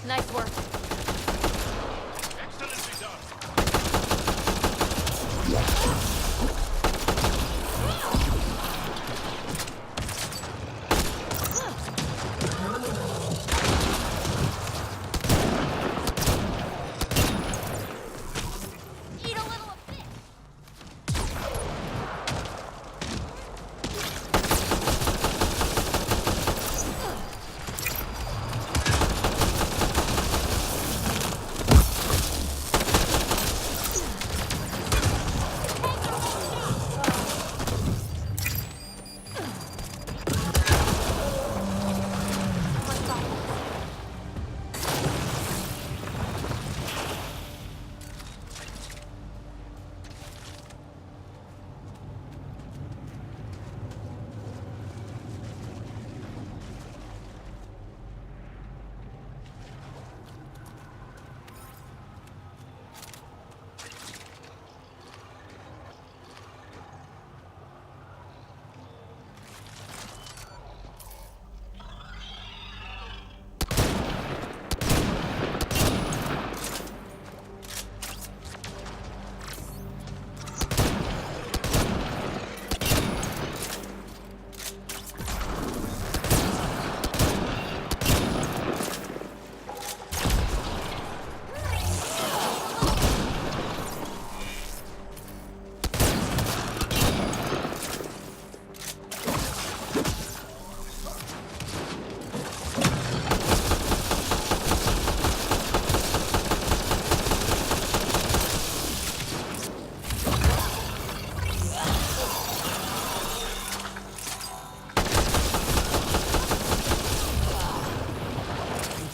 Nice work. Excellently done. Eat a little of this.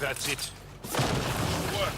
That's it. Good work.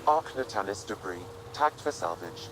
Arc Natalis debris, tagged for salvage.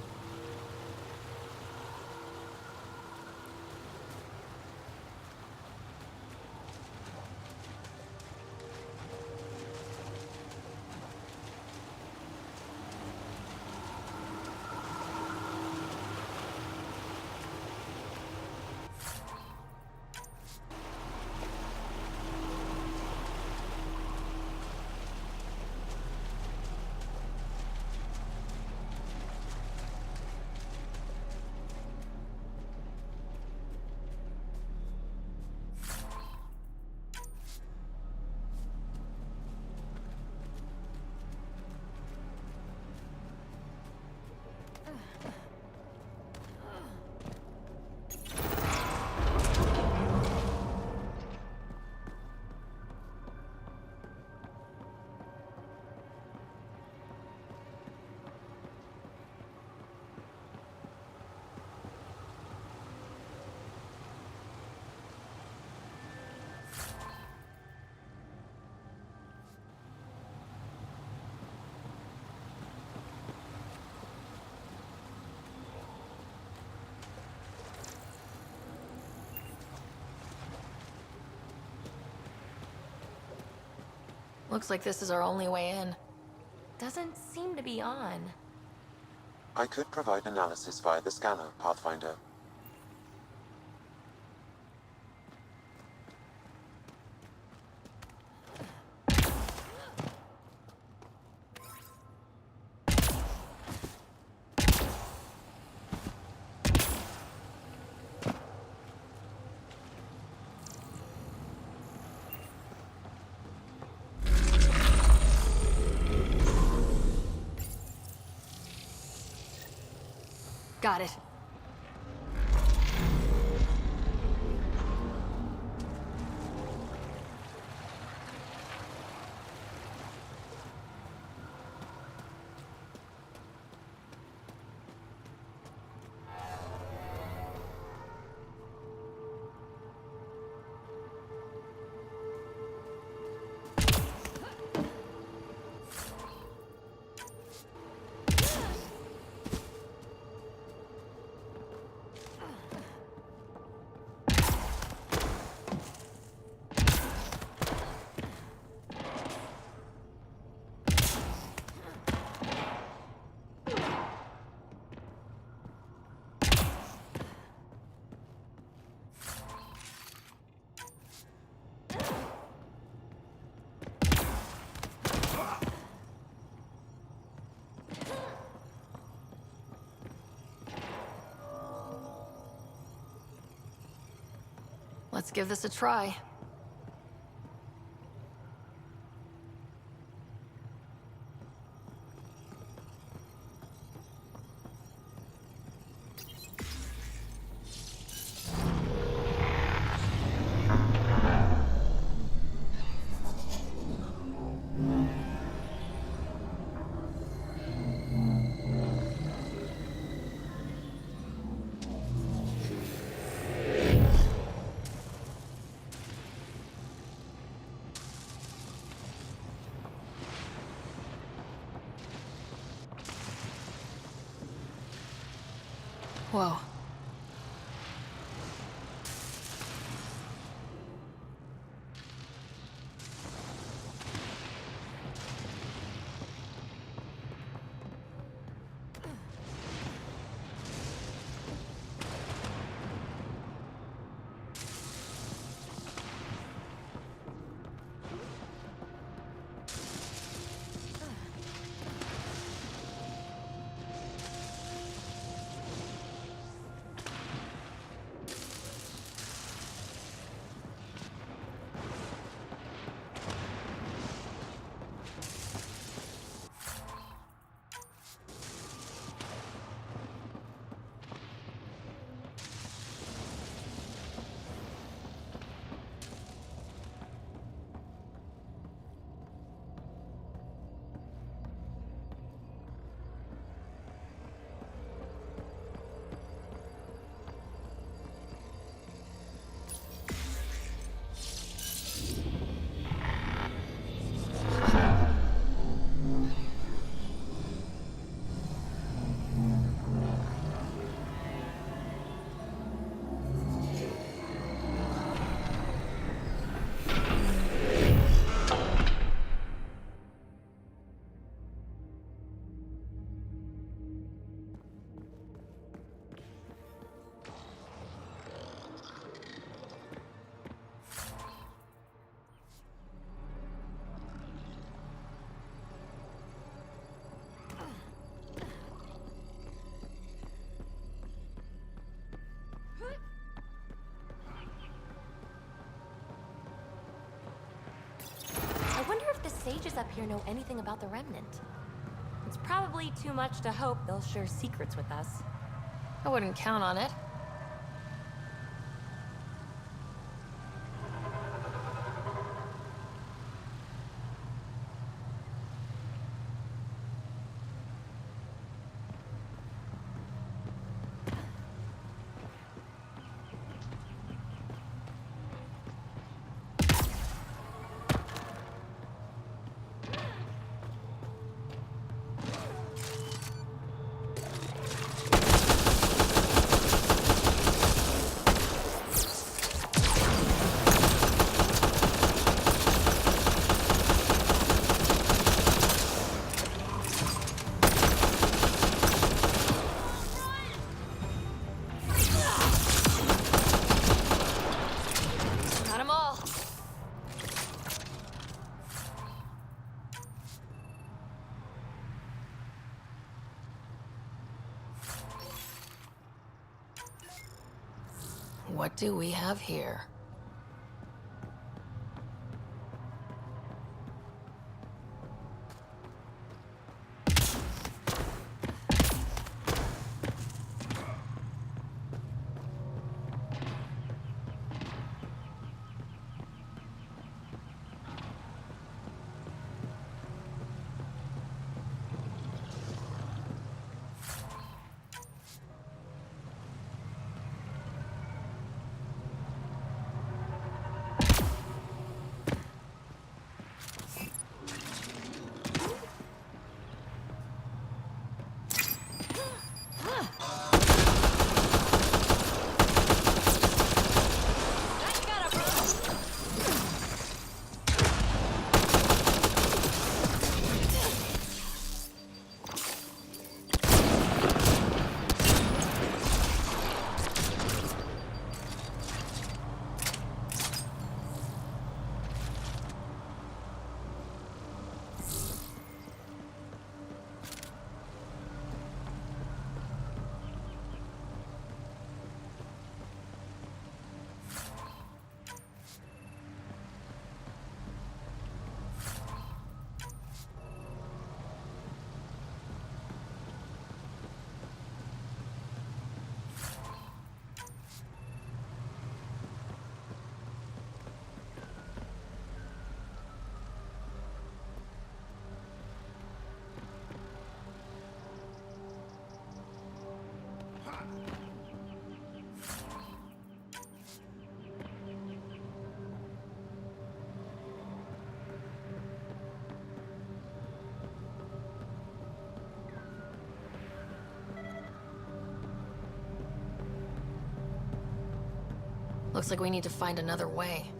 Looks like this is our only way in. Doesn't seem to be on. I could provide analysis via the scanner, Pathfinder. Got it. Let's give this a try. Whoa. I wonder if the sages up here know anything about the Remnant. It's probably too much to hope they'll share secrets with us. I wouldn't count on it. What do we have here? Looks like we need to find another way.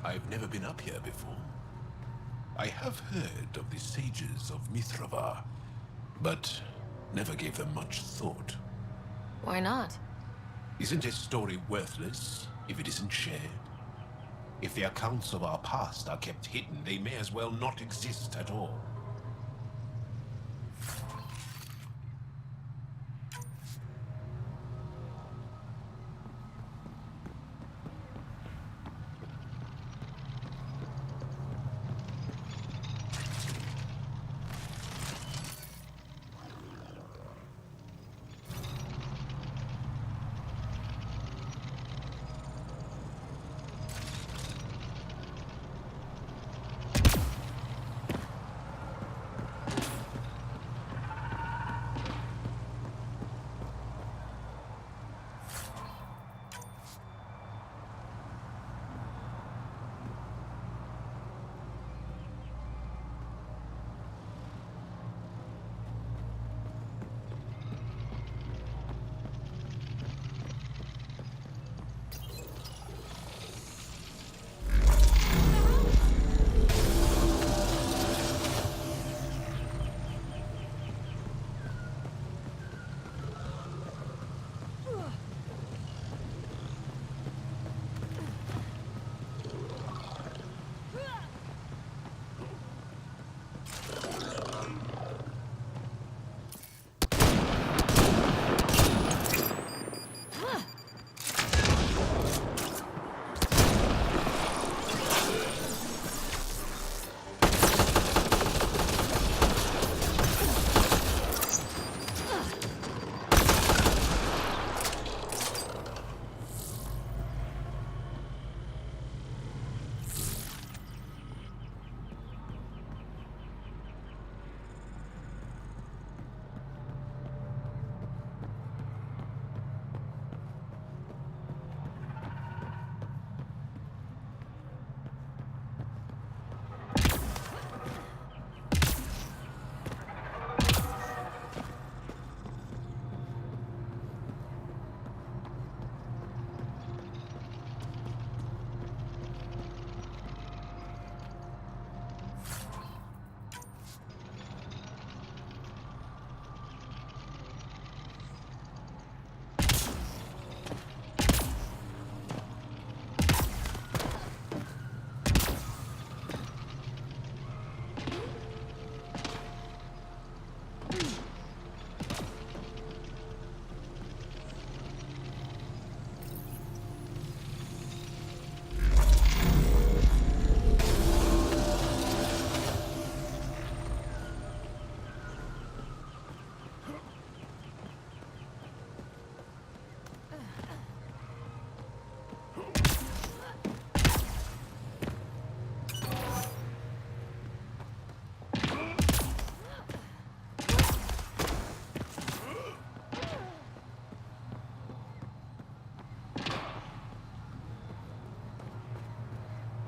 I've never been up here before. I have heard of the sages of Mithrava, but never gave them much thought. Why not? Isn't a story worthless if it isn't shared? If the accounts of our past are kept hidden, they may as well not exist at all.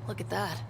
Look at that.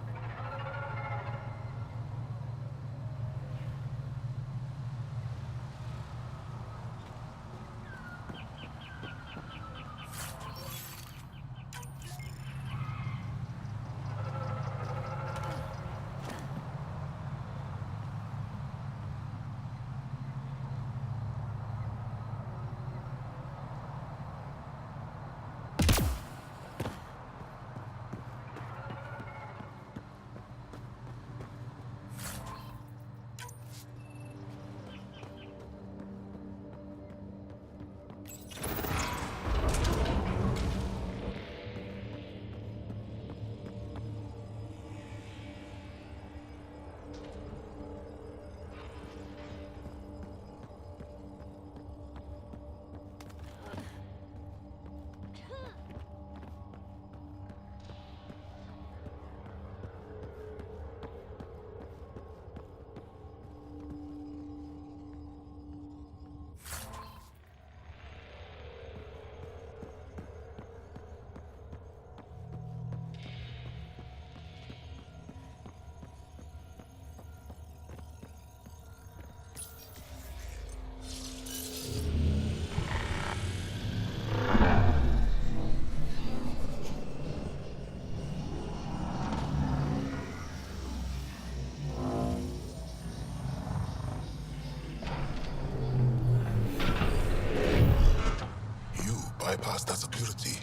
bypass that security.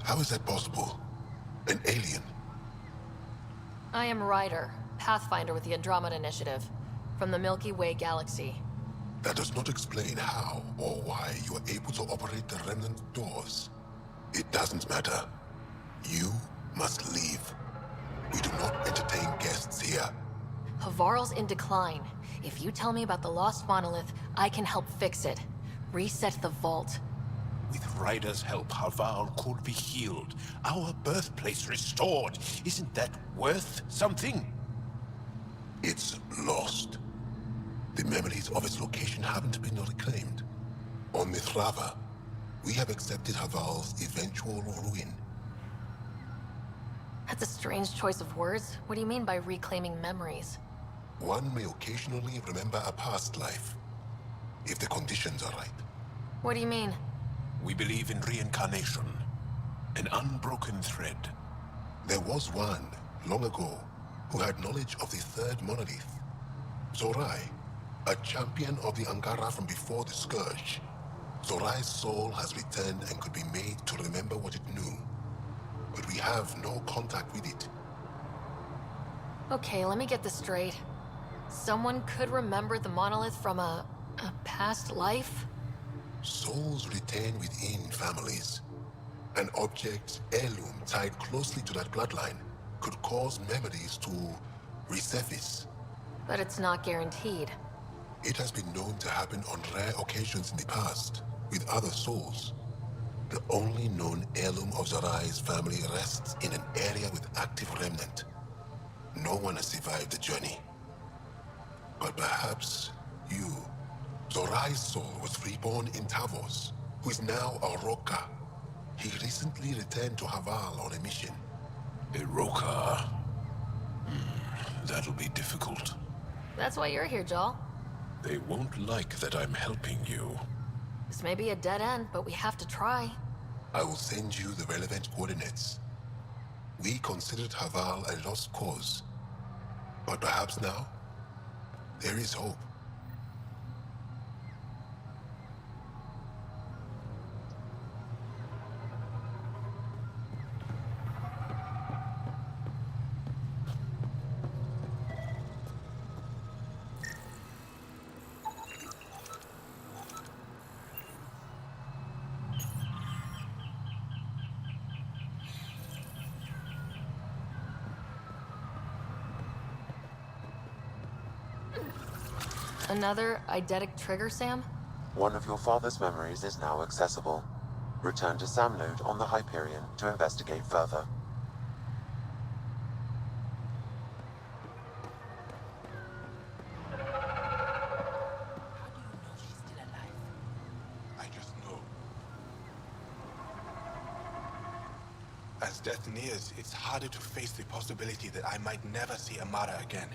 How is that possible? An alien? I am Ryder, Pathfinder with the Andromeda Initiative, from the Milky Way galaxy. That does not explain how or why you are able to operate the remnant doors. It doesn't matter. You must leave. We do not entertain guests here. Havarl's in decline. If you tell me about the lost monolith, I can help fix it. Reset the vault. With Ryder's help, Havarl could be healed. Our birthplace restored. Isn't that worth something? It's lost. The memories of its location haven't been reclaimed. On Mithrava, we have accepted Havarl's eventual ruin. That's a strange choice of words. What do you mean by reclaiming memories? One may occasionally remember a past life, if the conditions are right. What do you mean? We believe in reincarnation. An unbroken thread. There was one, long ago, who had knowledge of the third monolith. Zorai, a champion of the Angara from before the Scourge. Zorai's soul has returned and could be made to remember what it knew. But we have no contact with it. Okay, let me get this straight. Someone could remember the monolith from a past life? Souls retain within families. An object, heirloom tied closely to that bloodline could cause memories to resurface. But it's not guaranteed. It has been known to happen on rare occasions in the past, with other souls. The only known heirloom of Zorai's family rests in an area with active remnant. No one has survived the journey. But perhaps you. Zorai's soul was reborn in Tavos, who is now a Roka. He recently returned to Havarl on a mission. A Roka? That'll be difficult. That's why you're here, Jal. They won't like that I'm helping you. This may be a dead end, but we have to try. I will send you the relevant coordinates. We considered Havarl a lost cause. But perhaps now, there is hope. Another eidetic trigger, Sam? One of your father's memories is now accessible. Return to Sam Node on the Hyperion to investigate further. I just know. As death nears, it's harder to face the possibility that I might never see Amara again.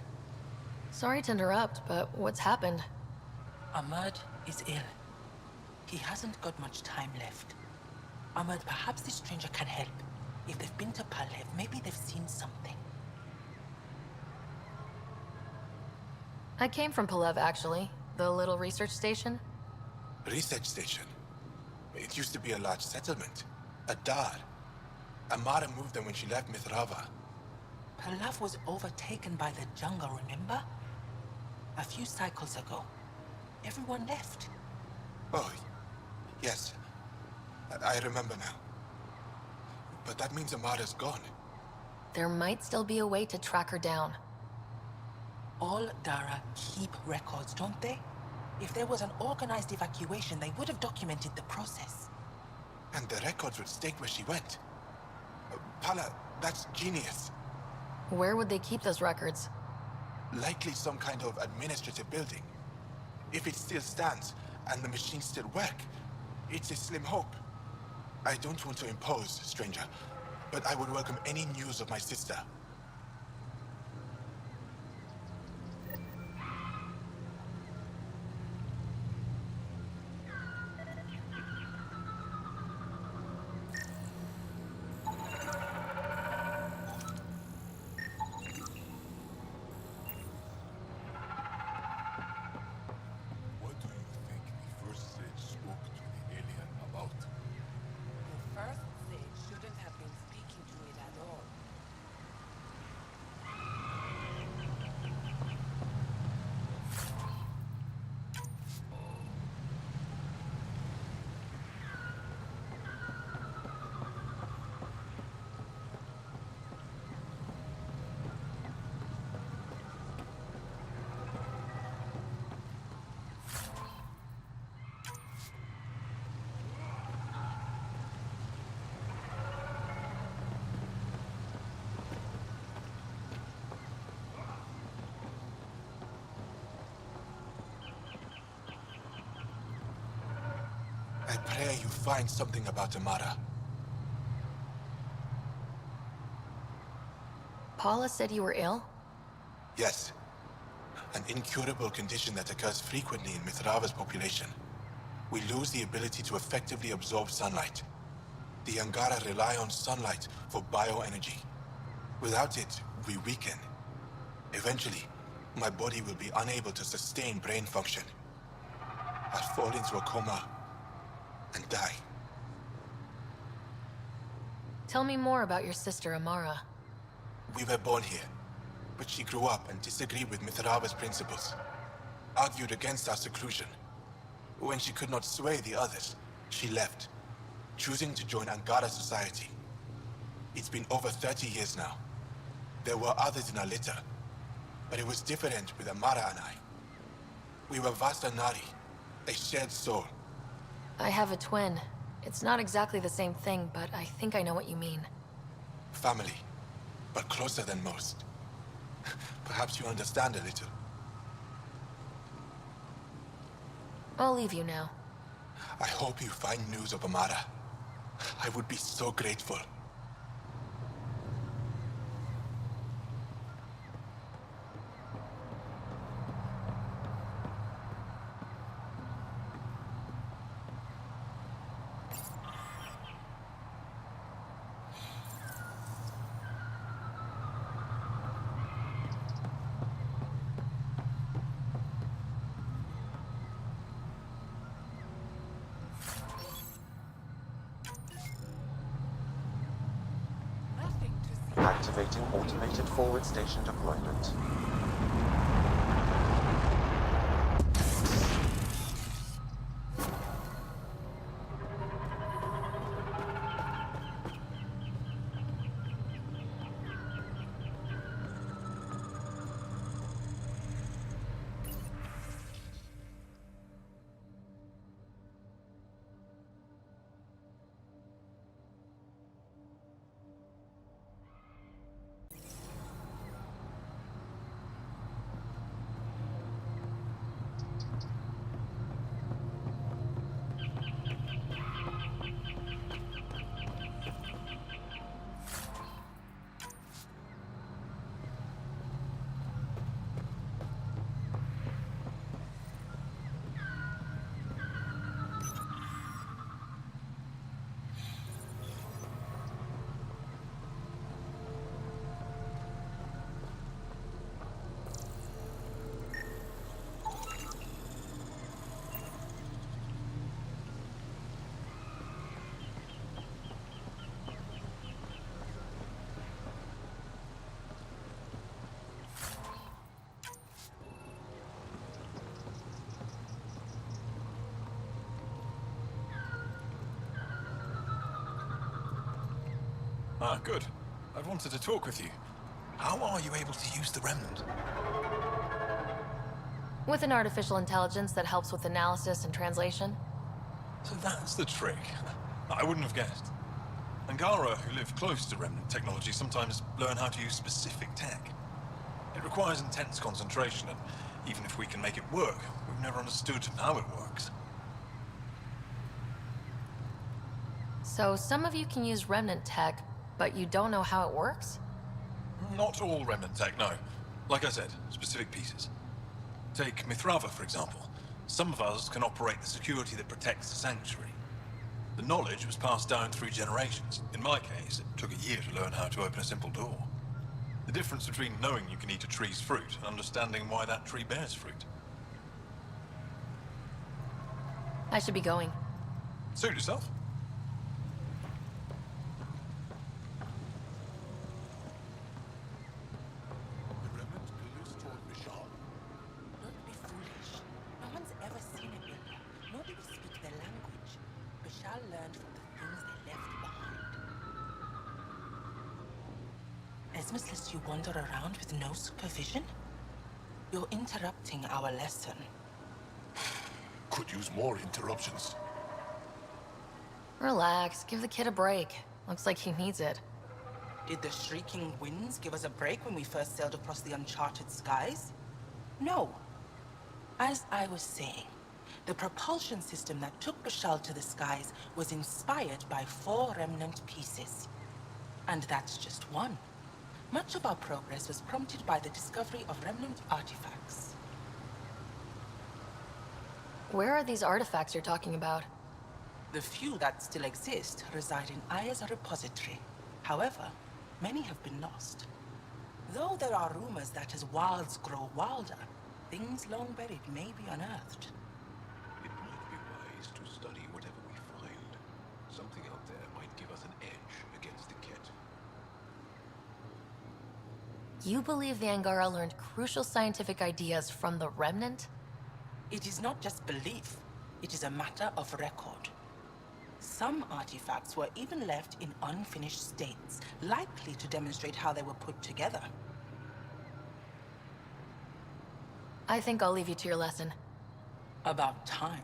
Sorry to interrupt, but what's happened? Ahmad is ill. He hasn't got much time left. Ahmad, perhaps this stranger can help. If they've been to Palev, maybe they've seen something. I came from Palev, actually. The little research station. Research station. It used to be a large settlement. A dar. Amara moved them when she left Mithrava. Palev was overtaken by the jungle, remember? A few cycles ago. Everyone left. Oh, yes. I remember now. But that means Amara's gone. There might still be a way to track her down. All Dara keep records, don't they? If there was an organized evacuation, they would have documented the process. And the records would state where she went. Pala, that's genius. Where would they keep those records? Likely some kind of administrative building. If it still stands, and the machines still work, it's a slim hope. I don't want to impose, stranger, but I would welcome any news of my sister. What do you think the first sage spoke to the alien about? pray you find something about Amara. Paula said you were ill? Yes. An incurable condition that occurs frequently in Mithrava's population. We lose the ability to effectively absorb sunlight. The Angara rely on sunlight for bioenergy. Without it, we weaken. Eventually, my body will be unable to sustain brain function. I'll fall into a coma and die. Tell me more about your sister, Amara. We were born here, but she grew up and disagreed with Mithrava's principles. Argued against our seclusion. When she could not sway the others, she left, choosing to join Angara society. It's been over 30 years now. There were others in our litter, but it was different with Amara and I. We were Vastanari, a shared soul. I have a twin. It's not exactly the same thing, but I think I know what you mean. Family, but closer than most. Perhaps you understand a little. I'll leave you now. I hope you find news of Amara. I would be so grateful. Activating automated forward station deployment. Ah, good. I wanted to talk with you. How are you able to use the Remnant? With an artificial intelligence that helps with analysis and translation. So that's the trick. I wouldn't have guessed. Angara, who live close to Remnant technology, sometimes learn how to use specific tech. It requires intense concentration, and even if we can make it work, we've never understood how it works. So some of you can use Remnant tech, but you don't know how it works? Not all Remnant tech, no. Like I said, specific pieces. Take Mithrava, for example. Some of us can operate the security that protects the sanctuary. The knowledge was passed down through generations. In my case, it took a year to learn how to open a simple door. The difference between knowing you can eat a tree's fruit and understanding why that tree bears fruit. I should be going. Suit yourself. Don't be foolish. No one's ever seen a builder. Nobody speaks their language. Bashar learned from the things they left behind. Esmus lets you wander around with no supervision? You're interrupting our lesson. Could use more interruptions. Relax, give the kid a break. Looks like he needs it. Did the shrieking winds give us a break when we first sailed across the uncharted skies? No. As I was saying, The propulsion system that took Rochelle to the skies was inspired by 4 remnant pieces. And that's just one. Much of our progress was prompted by the discovery of remnant artifacts. Where are these artifacts you're talking about? The few that still exist reside in Aya's repository. However, many have been lost. Though there are rumors that as wilds grow wilder, things long buried may be unearthed. It might be wise to study whatever we find. Something out there might give us an edge against the Ket. You believe the Angara learned crucial scientific ideas from the Remnant? It is not just belief, it is a matter of record. Some artifacts were even left in unfinished states, likely to demonstrate how they were put together. I think I'll leave you to your lesson. About time.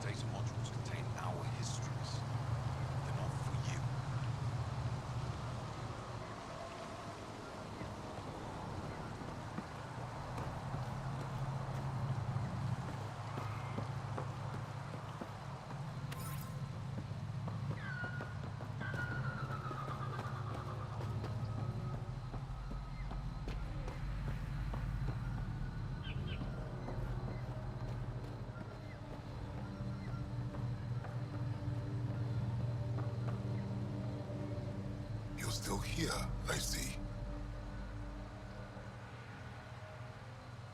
The data modules contain our histories. They're not for you. You're still here, I see.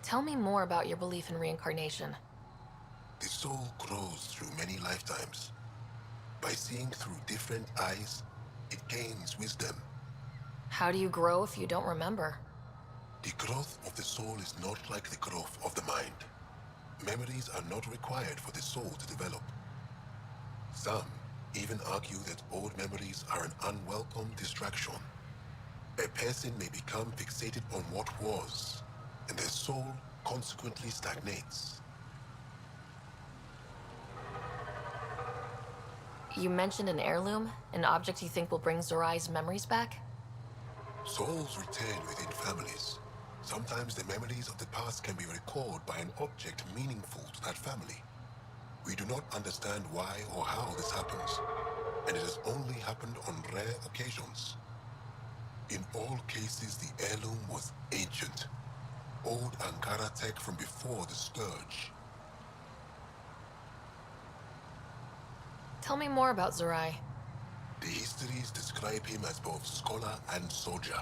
Tell me more about your belief in reincarnation. The soul grows through many lifetimes. By seeing through different eyes, it gains wisdom. How do you grow if you don't remember? The growth of the soul is not like the growth of the mind. Memories are not required for the soul to develop. Some even argue that old memories are an unwelcome distraction. A person may become fixated on what was, and their soul consequently stagnates. You mentioned an heirloom, an object you think will bring Zorai's memories back? Souls return within families. Sometimes the memories of the past can be recalled by an object meaningful to that family. We do not understand why or how this happens, and it has only happened on rare occasions. In all cases, the heirloom was ancient. Old Angara tech from before the Scourge. Tell me more about Zorai. The histories describe him as both scholar and soldier.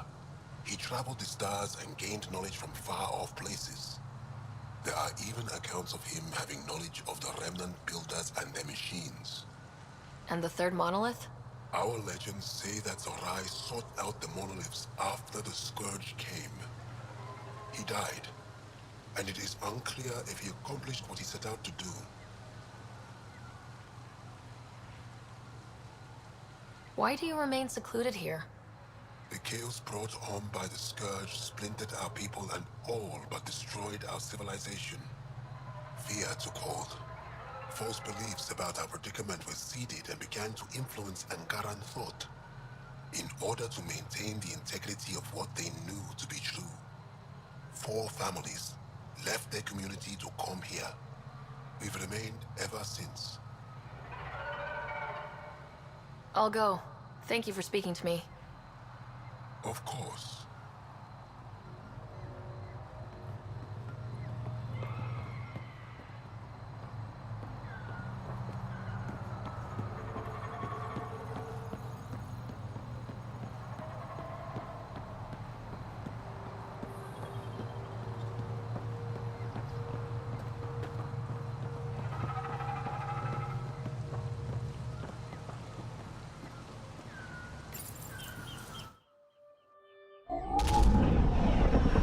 He traveled the stars and gained knowledge from far-off places. There are even accounts of him having knowledge of the remnant builders and their machines. And the third monolith? Our legends say that Zorai sought out the monoliths after the Scourge came. He died, and it is unclear if he accomplished what he set out to do. Why do you remain secluded here? The chaos brought on by the Scourge splintered our people and all but destroyed our civilization. Fear took hold. False beliefs about our predicament were seeded and began to influence Angaran thought, in order to maintain the integrity of what they knew to be true. 4 families left their community to come here. We've remained ever since. I'll go. Thank you for speaking to me. Of course.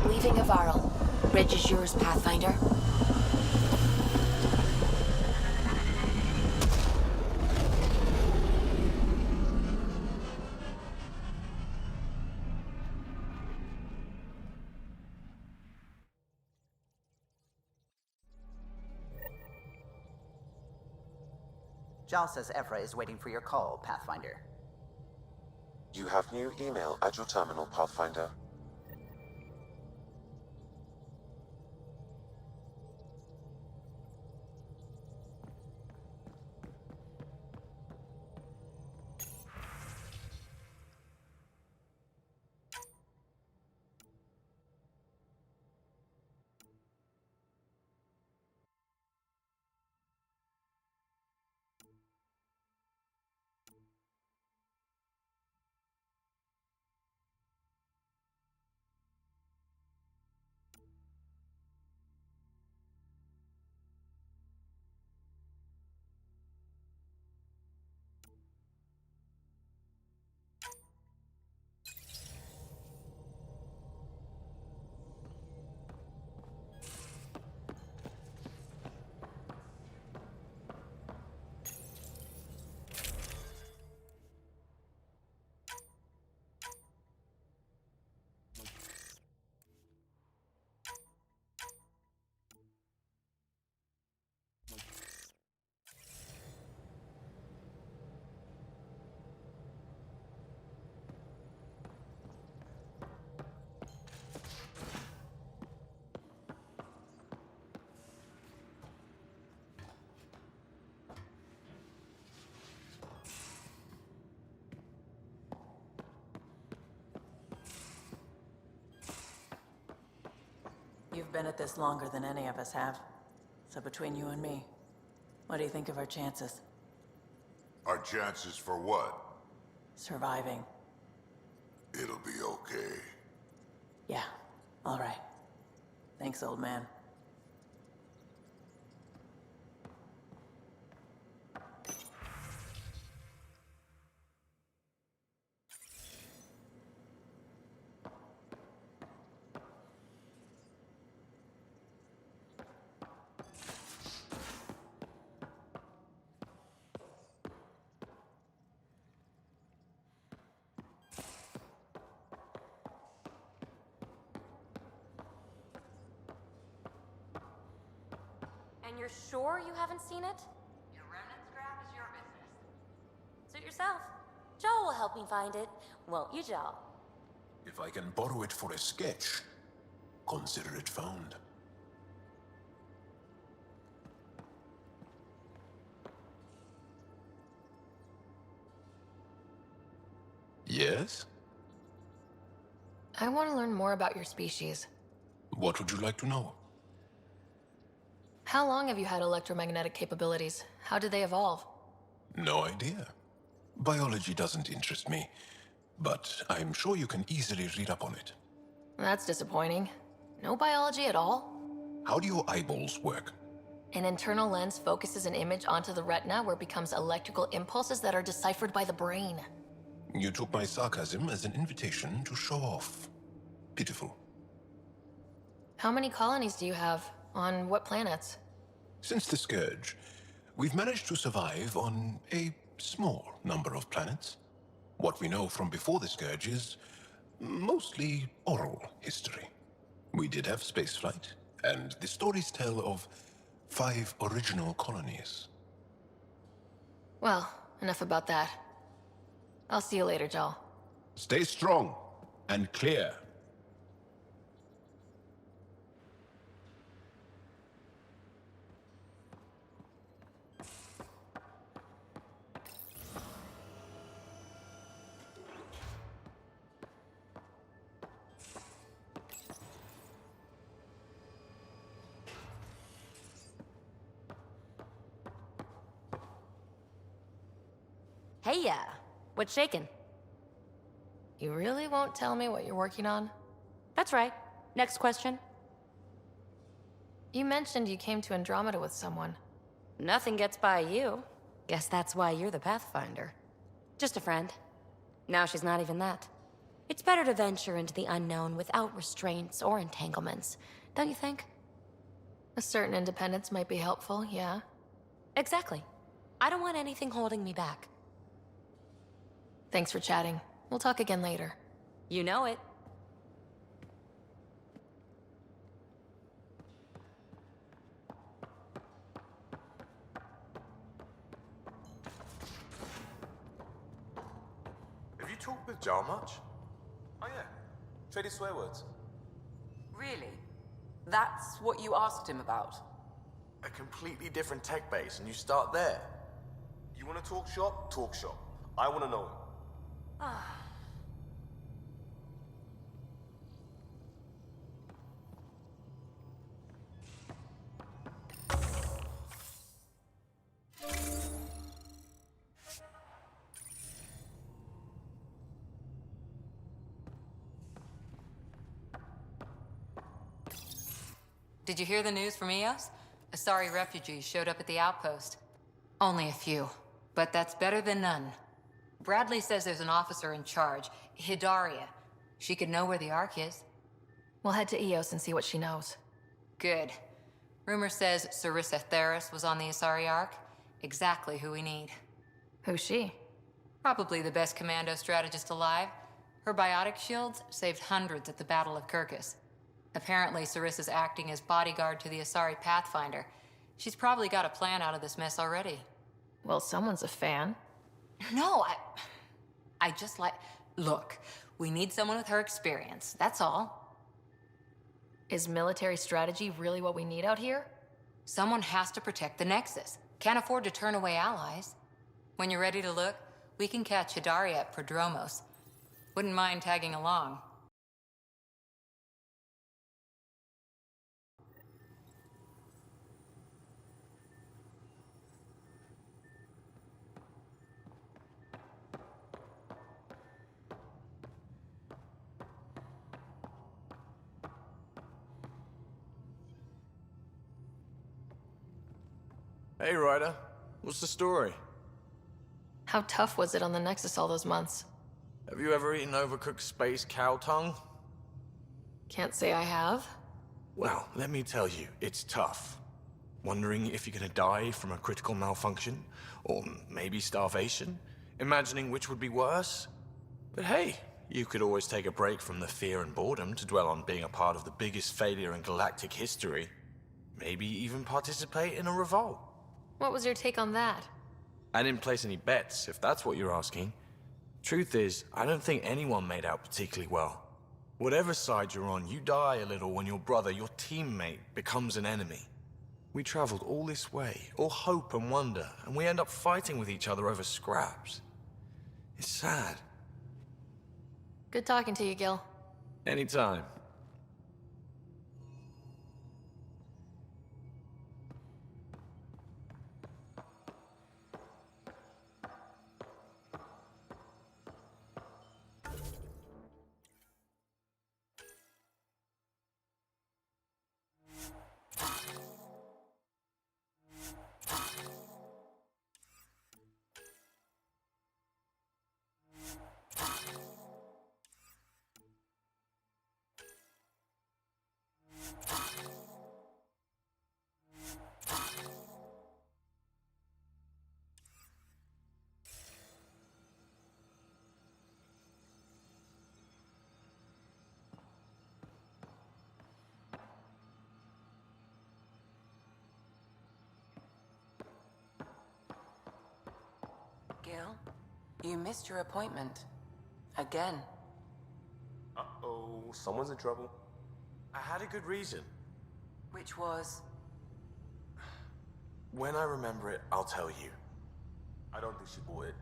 Leaving Avaril. Bridge is yours, Pathfinder. Jal says Ephra is waiting for your call, Pathfinder. You have new email at your terminal, Pathfinder. You've been at this longer than any of us have. So between you and me, what do you think of our chances? Our chances for what? Surviving. It'll be okay. Yeah, all right. Thanks, old man. And you're sure you haven't seen it? Your remnant scrap is your business. Suit yourself. Joel will help me find it. Won't you, Joel? If I can borrow it for a sketch, consider it found. Yes? I want to learn more about your species. What would you like to know? How long have you had electromagnetic capabilities? How did they evolve? No idea. Biology doesn't interest me, but I'm sure you can easily read up on it. That's disappointing. No biology at all? How do your eyeballs work? An internal lens focuses an image onto the retina where it becomes electrical impulses that are deciphered by the brain. You took my sarcasm as an invitation to show off. Pitiful. How many colonies do you have? On what planets? Since the Scourge, we've managed to survive on a small number of planets. What we know from before the Scourge is mostly oral history. We did have spaceflight, and the stories tell of 5 original colonies. Well, enough about that. I'll see you later, Joel. Stay strong and clear. Hey, what's shaking? You really won't tell me what you're working on? That's right. Next question. You mentioned you came to Andromeda with someone. Nothing gets by you. Guess that's why you're the Pathfinder. Just a friend. Now she's not even that. It's better to venture into the unknown without restraints or entanglements, don't you think? A certain independence might be helpful, yeah? Exactly. I don't want anything holding me back. Thanks for chatting. We'll talk again later. You know it. talk with Jar much? Oh yeah, traded swear words. Really? That's what you asked him about? A completely different tech base, and you start there. You want to talk shop? Talk shop. I want to know him. Ah. Did you hear the news from Eos? Asari refugees showed up at the outpost. Only a few, but that's better than none. Bradley says there's an officer in charge, Hidaria. She could know where the Ark is. We'll head to Eos and see what she knows. Good. Rumor says Sarissa Theris was on the Asari Ark. Exactly who we need. Who's she? Probably the best commando strategist alive. Her biotic shields saved hundreds at the Battle of Kirkus. Apparently, Sarissa's acting as bodyguard to the Asari Pathfinder. She's probably got a plan out of this mess already. Well, someone's a fan. No, I just like... Look, we need someone with her experience, that's all. Is military strategy really what we need out here? Someone has to protect the Nexus. Can't afford to turn away allies. When you're ready to look, we can catch Hidaria at Prodromos. Wouldn't mind tagging along. Hey, Ryder. What's the story? How tough was it on the Nexus all those months? Have you ever eaten overcooked space cow tongue? Can't say I have. Well, let me tell you, it's tough. Wondering if you're gonna die from a critical malfunction, or maybe starvation, imagining which would be worse. But hey, you could always take a break from the fear and boredom to dwell on being a part of the biggest failure in galactic history. Maybe even participate in a revolt. What was your take on that? I didn't place any bets, if that's what you're asking. Truth is, I don't think anyone made out particularly well. Whatever side you're on, you die a little when your brother, your teammate, becomes an enemy. We traveled all this way, all hope and wonder, and we end up fighting with each other over scraps. It's sad. Good talking to you, Gil. Anytime. Gil, you missed your appointment. Again. Uh-oh, someone's in trouble. I had a good reason. Which was? When I remember it, I'll tell you. I don't think she bought it.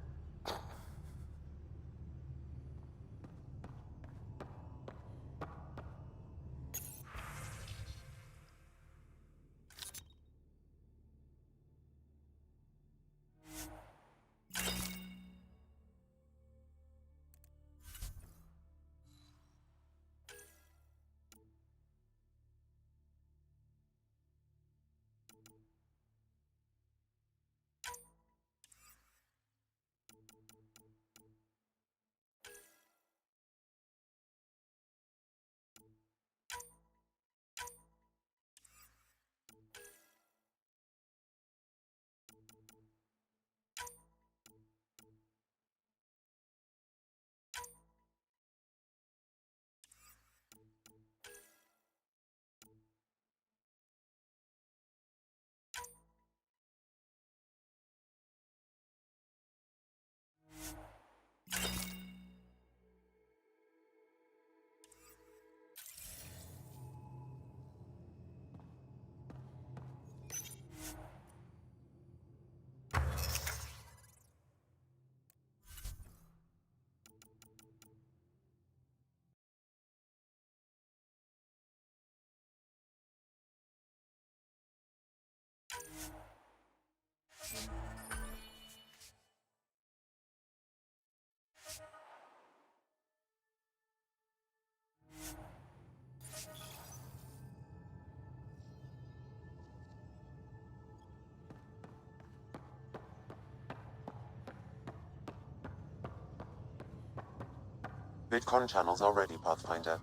VidCon channels are ready, Pathfinder.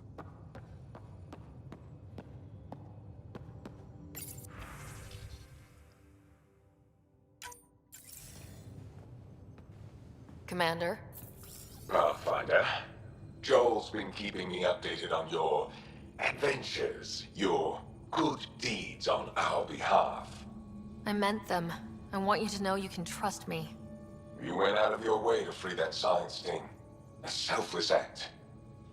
Commander? Pathfinder, Joel's been keeping me updated on your adventures, your good deeds on our behalf. I meant them. I want you to know you can trust me. You went out of your way to free that science team. A selfless act.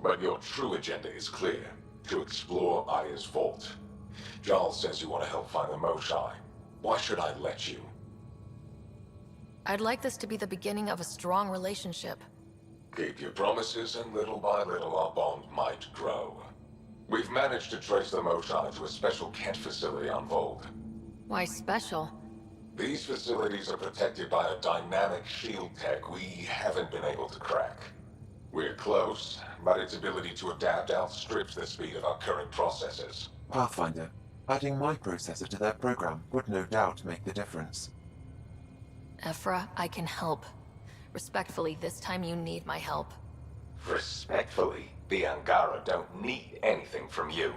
But your true agenda is clear. To explore Aya's vault. Joel says you want to help find the Moshae. Why should I let you? I'd like this to be the beginning of a strong relationship. Keep your promises, and little by little our bond might grow. We've managed to trace the Moshae to a special Kent facility on Vold. Why special? These facilities are protected by a dynamic shield tech we haven't been able to crack. We're close, but its ability to adapt outstrips the speed of our current processors. Pathfinder, adding my processor to their program would no doubt make the difference. Ephra, I can help. Respectfully, this time you need my help. Respectfully, the Angara don't need anything from you.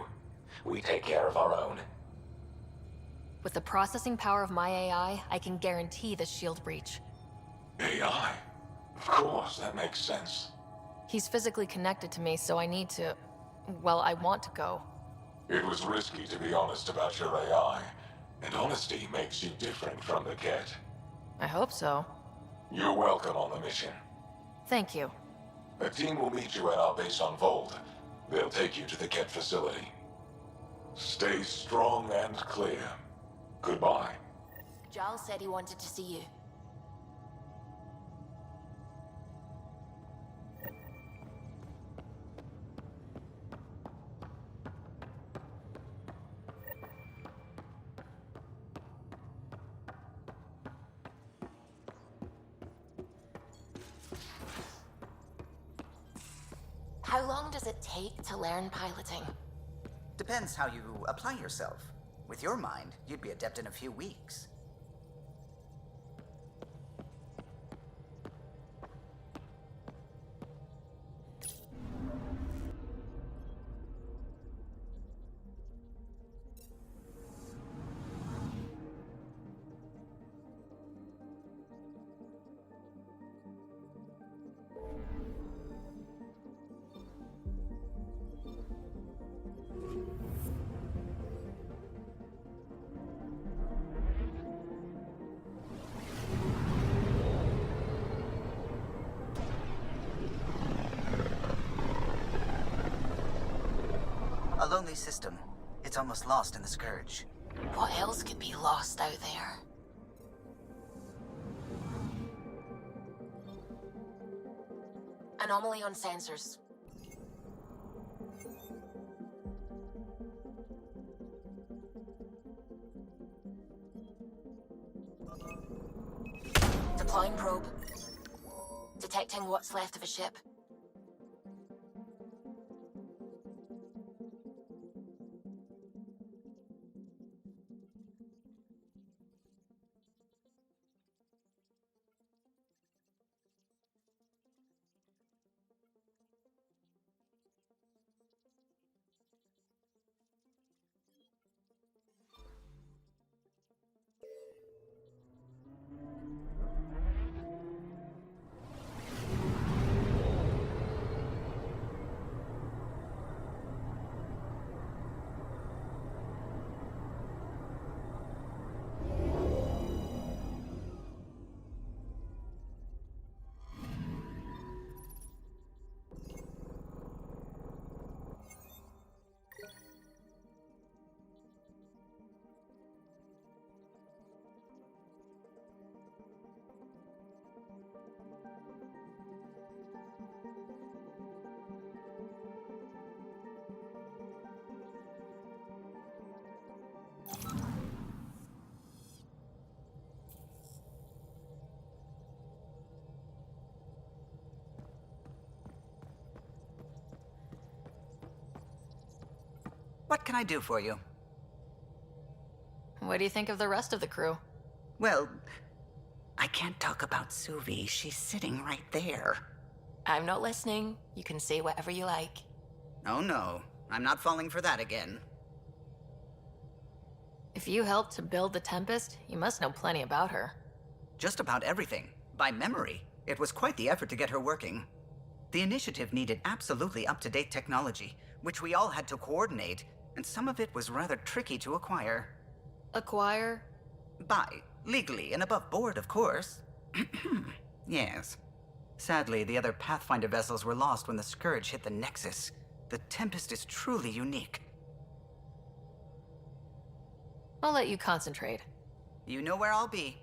We take care of our own. With the processing power of my AI, I can guarantee the shield breach. AI? Of course, that makes sense. He's physically connected to me, so I need to... well, I want to go. It was risky to be honest about your AI, and honesty makes you different from the Ket. I hope so. You're welcome on the mission. Thank you. A team will meet you at our base on Vold. They'll take you to the Ket facility. Stay strong and clear. Goodbye. Giles said he wanted to see you. How long does it take to learn piloting? Depends how you apply yourself. With your mind, you'd be adept in a few weeks. A lonely system. It's almost lost in the Scourge. What else could be lost out there? Anomaly on sensors. Deploying probe. Detecting what's left of a ship. What can I do for you? What do you think of the rest of the crew? Well, I can't talk about Suvi. She's sitting right there. I'm not listening. You can say whatever you like. Oh no, I'm not falling for that again. If you helped to build the Tempest, you must know plenty about her. Just about everything, by memory. It was quite the effort to get her working. The initiative needed absolutely up-to-date technology, which we all had to coordinate, and some of it was rather tricky to acquire. Acquire? Buy, legally and above board, of course. Yes. Sadly, the other Pathfinder vessels were lost when the Scourge hit the Nexus. The Tempest is truly unique. I'll let you concentrate. You know where I'll be.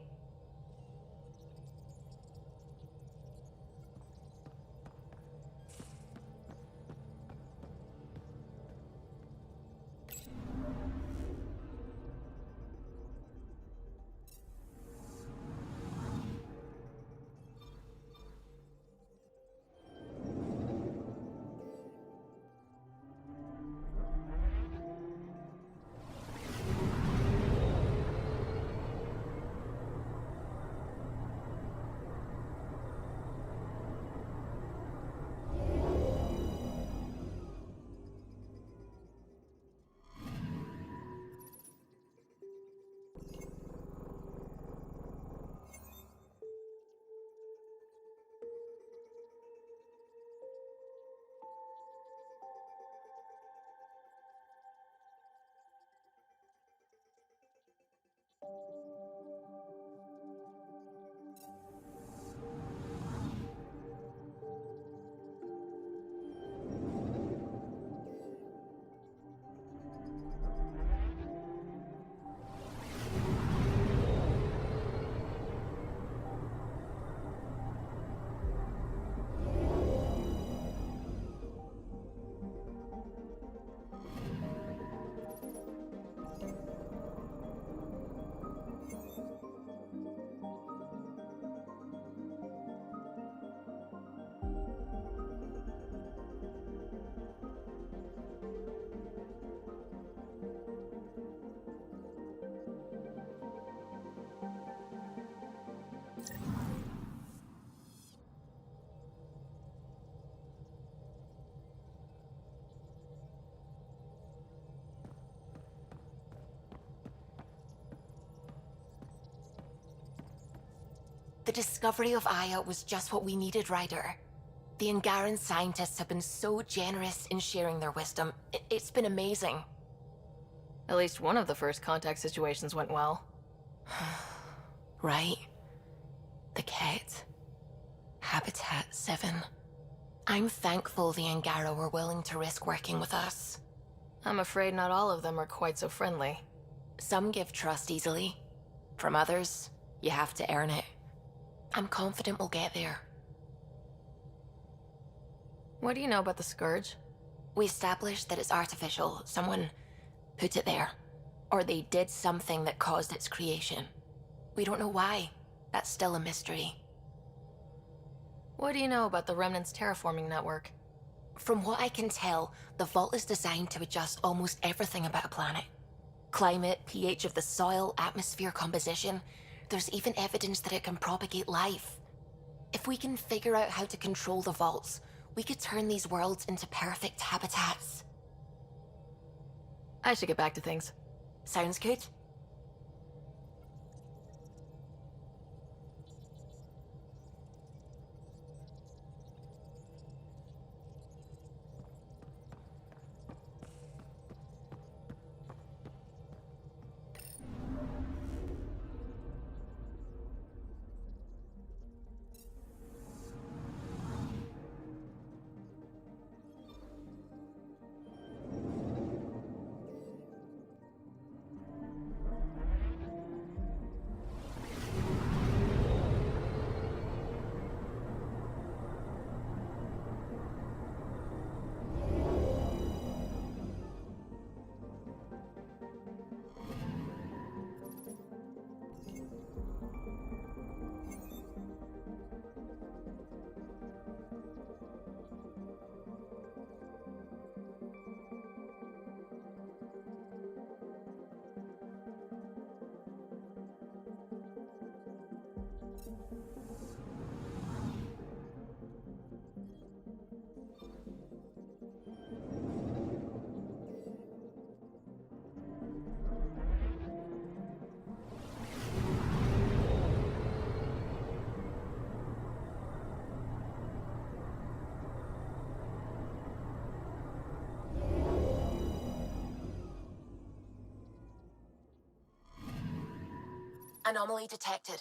The discovery of Aya was just what we needed, Ryder. The Angaran scientists have been so generous in sharing their wisdom. It's been amazing. At least one of the first contact situations went well. Right? The Ket. Habitat 7. I'm thankful the Angara were willing to risk working with us. I'm afraid not all of them are quite so friendly. Some give trust easily. From others, you have to earn it. I'm confident we'll get there. What do you know about the Scourge? We established that it's artificial. Someone put it there. Or they did something that caused its creation. We don't know why. That's still a mystery. What do you know about the Remnant's terraforming network? From what I can tell, the vault is designed to adjust almost everything about a planet. Climate, pH of the soil, atmosphere composition. There's even evidence that it can propagate life. If we can figure out how to control the vaults, we could turn these worlds into perfect habitats. I should get back to things. Sounds good. Anomaly detected.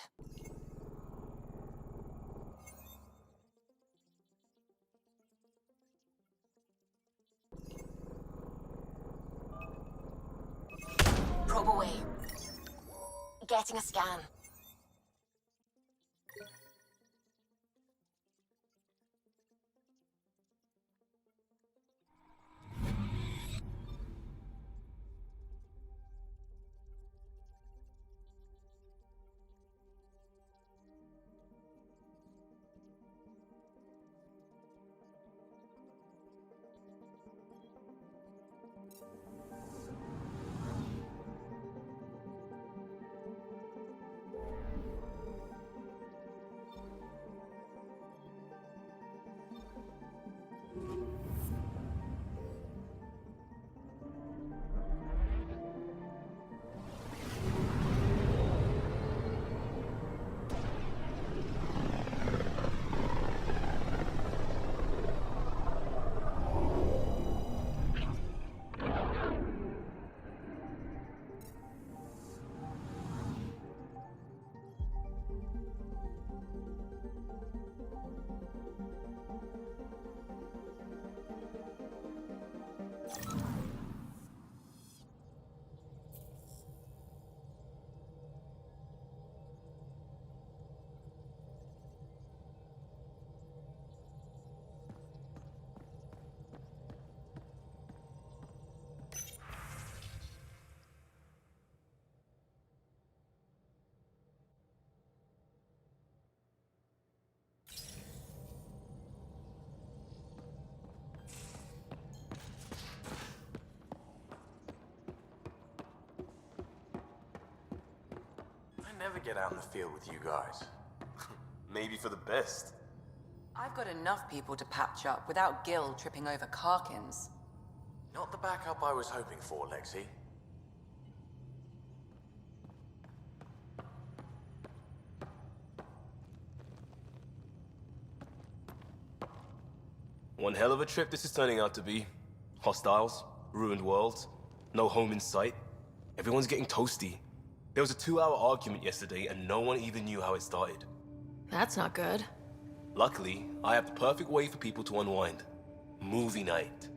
Probe away. Getting a scan. I never get out in the field with you guys. Maybe for the best. I've got enough people to patch up without Gil tripping over Karkins. Not the backup I was hoping for, Lexi. One hell of a trip this is turning out to be. Hostiles, ruined worlds, no home in sight. Everyone's getting toasty. There was a 2-hour argument yesterday and no one even knew how it started. That's not good. Luckily, I have the perfect way for people to unwind. Movie night.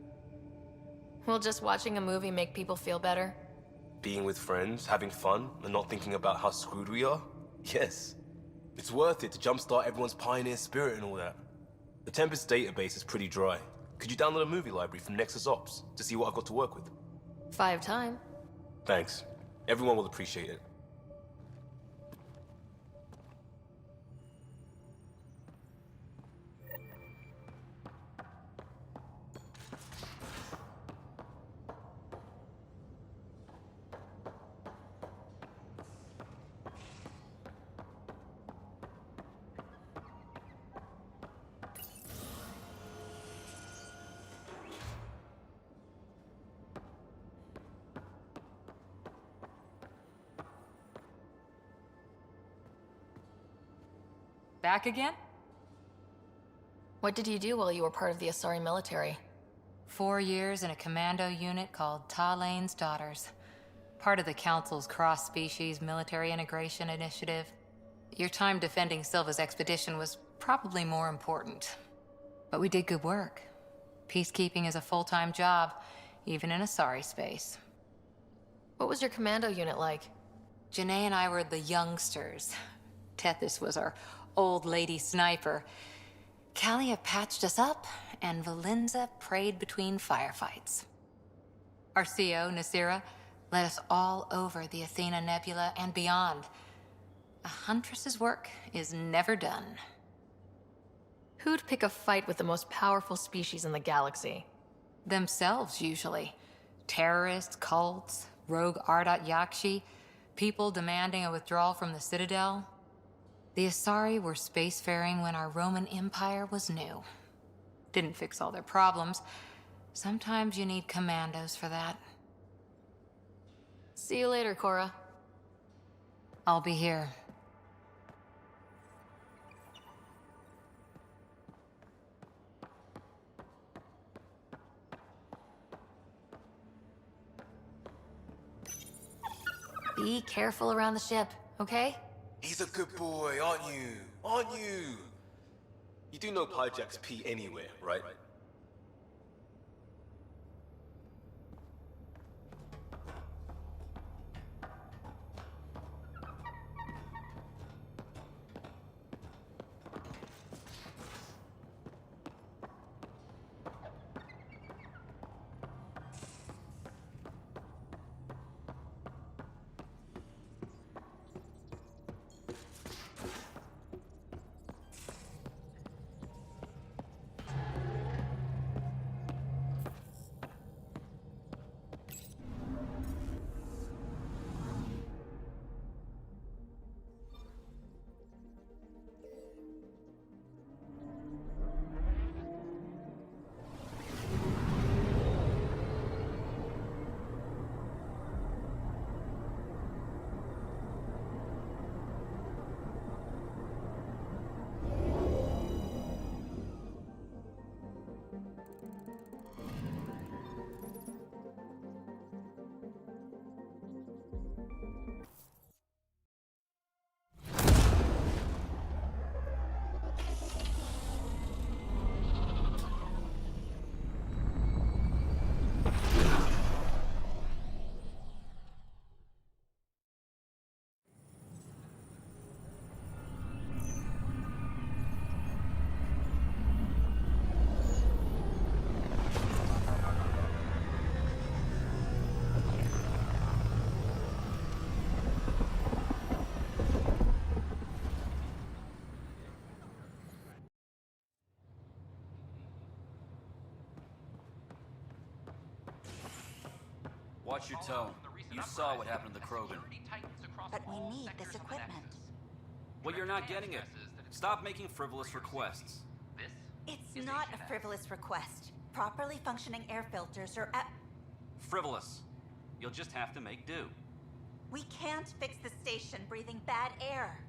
Will just watching a movie make people feel better? Being with friends, having fun, and not thinking about how screwed we are? Yes. It's worth it to jumpstart everyone's pioneer spirit and all that. The Tempest database is pretty dry. Could you download a movie library from Nexus Ops to see what I've got to work with? 5 time. Thanks. Everyone will appreciate it. Back again? What did you do while you were part of the Asari military? 4 years in a commando unit called Talane's Daughters. Part of the Council's cross-species military integration initiative. Your time defending Silva's expedition was probably more important. But we did good work. Peacekeeping is a full-time job, even in Asari space. What was your commando unit like? Janae and I were the youngsters. Tethys was our old lady sniper. Kalia patched us up, and Valenza prayed between firefights. Our CO, Nasira, led us all over the Athena Nebula and beyond. A huntress's work is never done. Who'd pick a fight with the most powerful species in the galaxy? Themselves, usually. Terrorists, cults, rogue Ardat Yakshi, people demanding a withdrawal from the Citadel. The Asari were spacefaring when our Roman Empire was new. Didn't fix all their problems. Sometimes you need commandos for that. See you later, Cora. I'll be here. Be careful around the ship. okay? He's a good boy, aren't you? Aren't you? You do know Pyjack's pee anywhere, right? Watch your tone. You saw what happened to the Krogan. But we need this equipment. Well, you're not getting it. Stop making frivolous requests. It's not a frivolous request. Properly functioning air filters are at... Frivolous. You'll just have to make do. We can't fix the station breathing bad air.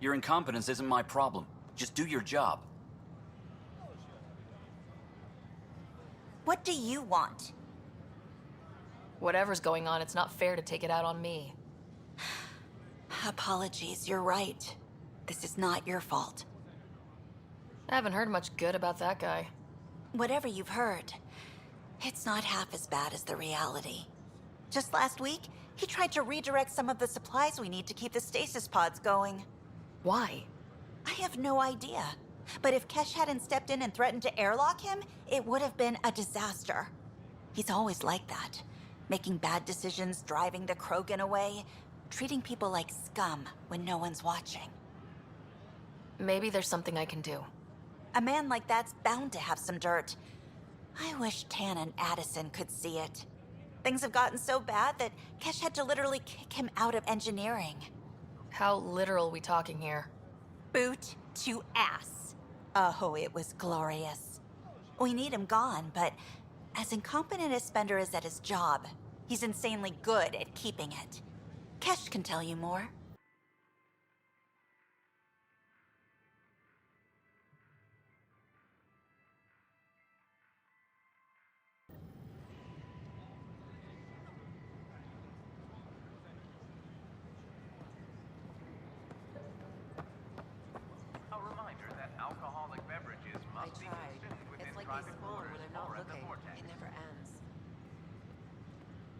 Your incompetence isn't my problem. Just do your job. What do you want? Whatever's going on, it's not fair to take it out on me. Apologies, you're right. This is not your fault. I haven't heard much good about that guy. Whatever you've heard, it's not half as bad as the reality. Just last week, he tried to redirect some of the supplies we need to keep the stasis pods going. Why? I have no idea. But if Kesh hadn't stepped in and threatened to airlock him, it would have been a disaster. He's always like that. Making bad decisions, driving the Krogan away, treating people like scum when no one's watching. Maybe there's something I can do. A man like that's bound to have some dirt. I wish Tan and Addison could see it. Things have gotten so bad that Kesh had to literally kick him out of engineering. How literal we talking here? Boot to ass. Oh, it was glorious. We need him gone, but as incompetent as Spender is at his job, he's insanely good at keeping it. Kesh can tell you more.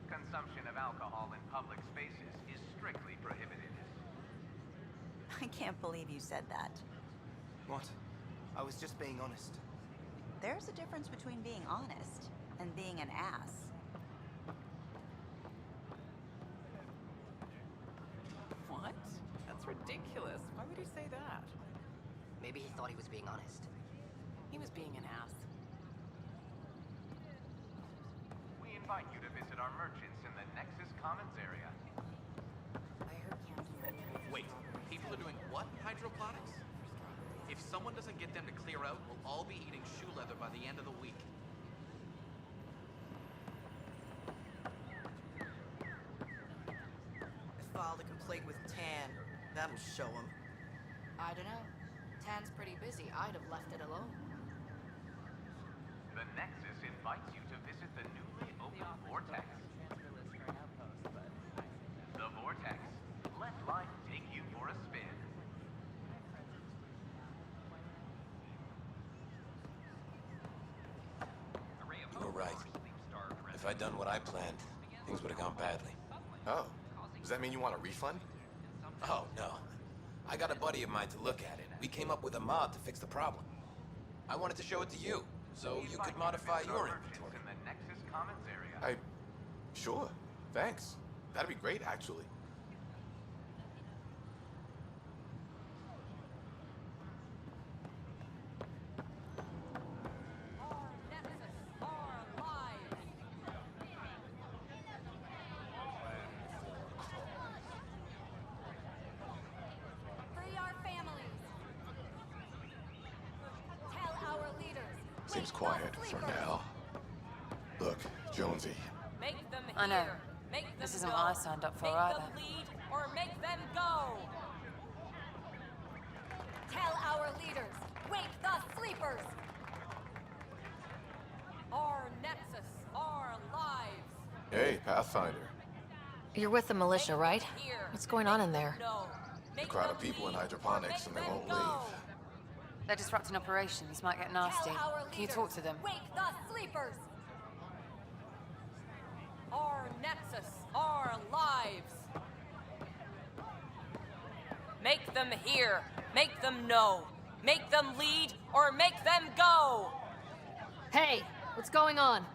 Consumption of alcohol in public spaces is strictly prohibited. I can't believe you said that. What? I was just being honest. There's a difference between being honest and being an ass. That's ridiculous. Why would he say that? Maybe he thought he was being honest. He was being an ass. We invite you to visit our merchants in the Nexus Commons area. Wait, people are doing what? Hydroponics? If someone doesn't get them to clear out, we'll all be eating shoe leather by the end of the week. I filed a complaint with Tan. That'll show him. I don't know. Tan's pretty busy. I'd have left it alone. The Nexus invites you to visit the newly opened Vortex. The Vortex. Let life take you for a spin. You were right. If I'd done what I planned, things would have gone badly. Oh. Does that mean you want a refund? Oh, no. I got a buddy of mine to look at it. We came up with a mod to fix the problem. I wanted to show it to you, so you could modify your inventory. In the Nexus Commons area. Sure. Thanks. That'd be great, actually. Free our families. Tell our leaders. Seems quiet for now. Look, Jonesy. Make them I know. hear. Make them This isn't go. what I signed up for make either. them lead or make them go. Tell our leaders. Wake the sleepers. Our Nexus, our lives. Hey, Pathfinder. You're with the militia, right? What's going on in there? A crowd of people in hydroponics and they won't leave. They're disrupting operations. Might get nasty. Can you talk to them? Wake the sleepers. Our Nexus, our lives. Make them hear, make them know, make them lead, or make them go! Hey, what's going on?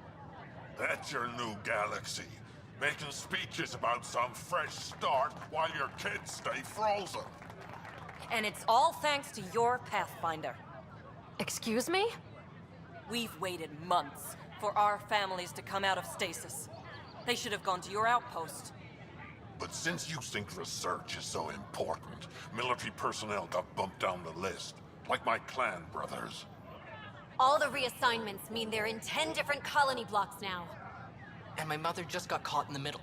That's your new galaxy. Making speeches about some fresh start while your kids stay frozen. And it's all thanks to your Pathfinder. Excuse me? We've waited months for our families to come out of stasis. They should have gone to your outpost. But since you think research is so important, military personnel got bumped down the list, like my clan brothers. All the reassignments mean they're in 10 different colony blocks now. And my mother just got caught in the middle.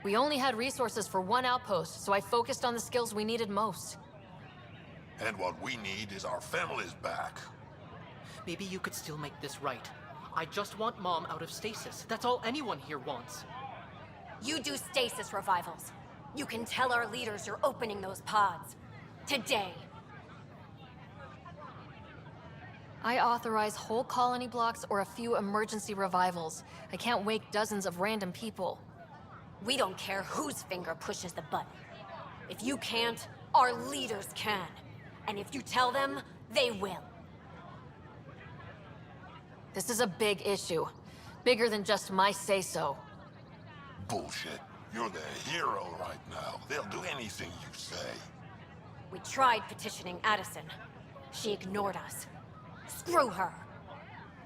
We only had resources for one outpost, so I focused on the skills we needed most. And what we need is our families back. Maybe you could still make this right. I just want Mom out of stasis. That's all anyone here wants. You do stasis revivals. You can tell our leaders you're opening those pods. Today. I authorize whole colony blocks or a few emergency revivals. I can't wake dozens of random people. We don't care whose finger pushes the button. If you can't, our leaders can. And if you tell them, they will. This is a big issue. Bigger than just my say-so. Bullshit. You're the hero right now. They'll do anything you say. We tried petitioning Addison. She ignored us. Screw her.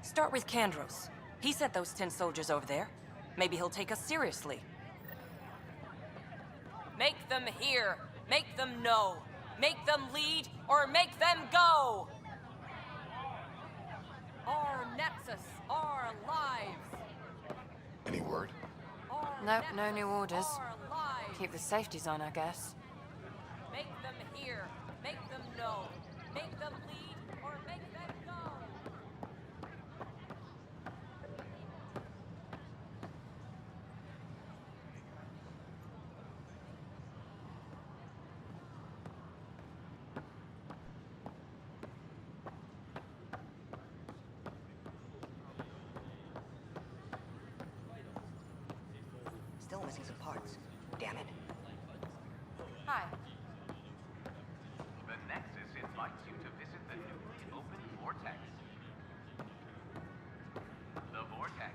Start with Kandros. He sent those 10 soldiers over there. Maybe he'll take us seriously. Make them hear, make them know, make them lead, or make them go! Our Nexus, our lives. Any word? Nope, no new orders. Keep the safeties on, I guess. Make them hear, make them know, make them lead, or make them go! Still missing some parts. Damn it. Hi. The Nexus invites you to visit the newly opened Vortex. The Vortex.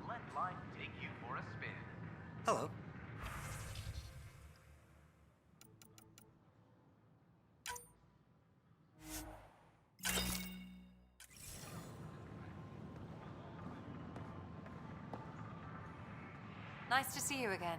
Let life take you for a spin. Nice to see you again.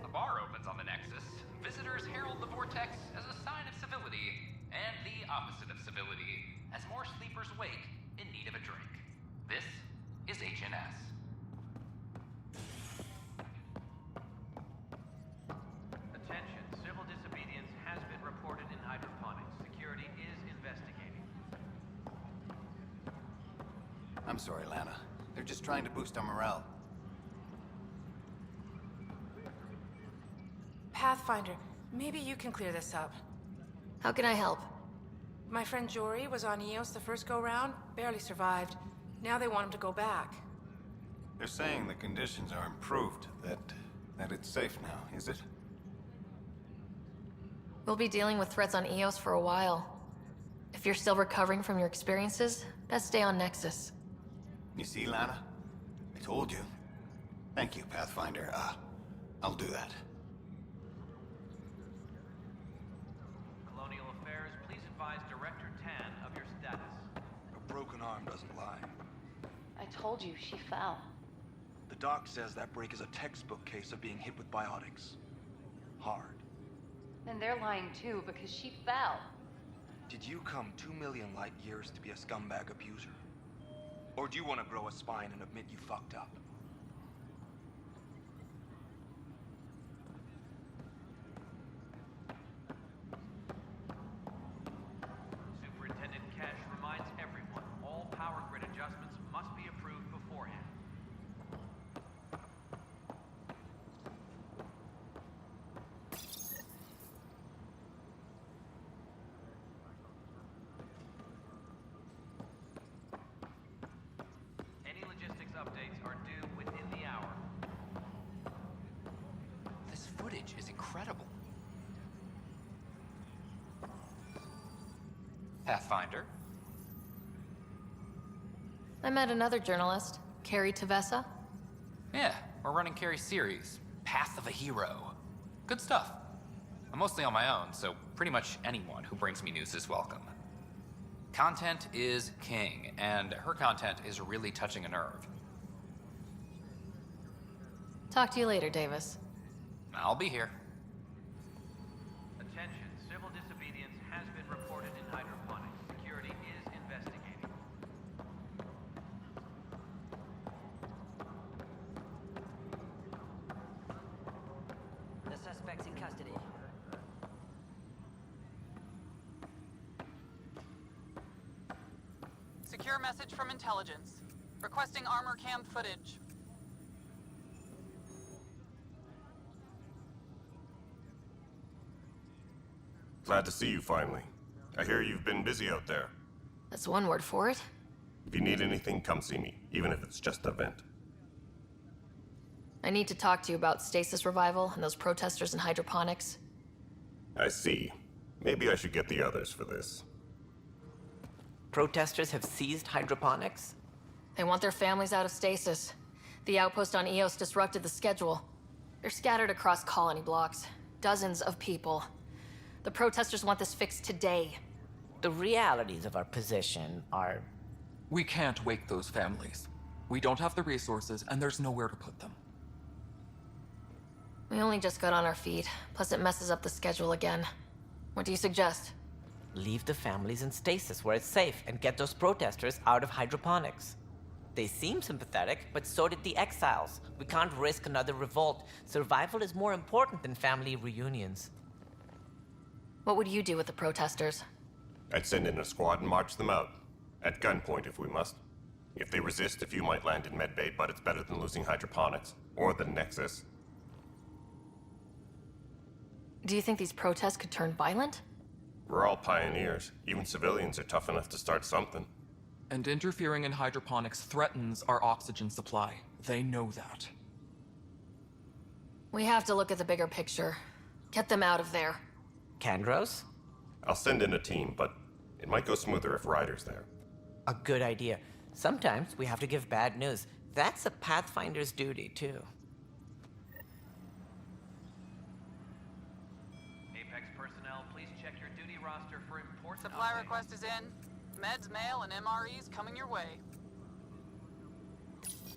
A bar opens on the Nexus. Visitors herald the vortex as a sign of civility, and the opposite of civility, as more sleepers wake in need of a drink. This is HNS. Attention, civil disobedience has been reported in hydroponics. Security is investigating. I'm sorry, Lana. They're just trying to boost our morale. Pathfinder, maybe you can clear this up. How can I help? My friend Jory was on EOS the first go-round, barely survived. Now they want him to go back. They're saying the conditions are improved, that it's safe now, is it? We'll be dealing with threats on EOS for a while. If you're still recovering from your experiences, best stay on Nexus. You see, Lana? I told you. Thank you, Pathfinder. I'll do that. Colonial Affairs, please advise Director Tan of your status. A broken arm doesn't lie. I told you, she fell. The doc says that break is a textbook case of being hit with biotics. Hard. And they're lying too, because she fell. Did you come 2 million light years to be a scumbag abuser? Or do you want to grow a spine and admit you fucked up? Superintendent Cash reminds everyone, all power grid adjustments must be approved beforehand. Any logistics updates are due within the hour. This footage is incredible. Pathfinder? I met another journalist, Carrie Tavessa. Yeah, we're running Carrie's series, Path of a Hero. Good stuff. I'm mostly on my own, so pretty much anyone who brings me news is welcome. Content is king, and her content is really touching a nerve. Talk to you later, Davis. I'll be here. Attention, civil disobedience has been reported in hydroponics. Security is investigating. The suspect's in custody. Secure message from intelligence. Requesting armor cam footage. Glad to see you finally. I hear you've been busy out there. That's one word for it. If you need anything, come see me, even if it's just a vent. I need to talk to you about stasis revival and those protesters in hydroponics. I see. Maybe I should get the others for this. Protesters have seized hydroponics? They want their families out of stasis. The outpost on EOS disrupted the schedule. They're scattered across colony blocks. Dozens of people. The protesters want this fixed today. The realities of our position are... We can't wake those families. We don't have the resources, and there's nowhere to put them. We only just got on our feet. Plus it messes up the schedule again. What do you suggest? Leave the families in stasis where it's safe and get those protesters out of hydroponics. They seem sympathetic, but so did the exiles. We can't risk another revolt. Survival is more important than family reunions. What would you do with the protesters? I'd send in a squad and march them out. At gunpoint if we must. If they resist, a few might land in medbay, but it's better than losing hydroponics. Or the Nexus. Do you think these protests could turn violent? We're all pioneers. Even civilians are tough enough to start something. And interfering in hydroponics threatens our oxygen supply. They know that. We have to look at the bigger picture. Get them out of there. Kandros? I'll send in a team, but it might go smoother if Ryder's there. A good idea. Sometimes we have to give bad news. That's a Pathfinder's duty, too. Apex personnel, please check your duty roster for important Supply updates. request is in. Meds, mail, and MREs coming your way.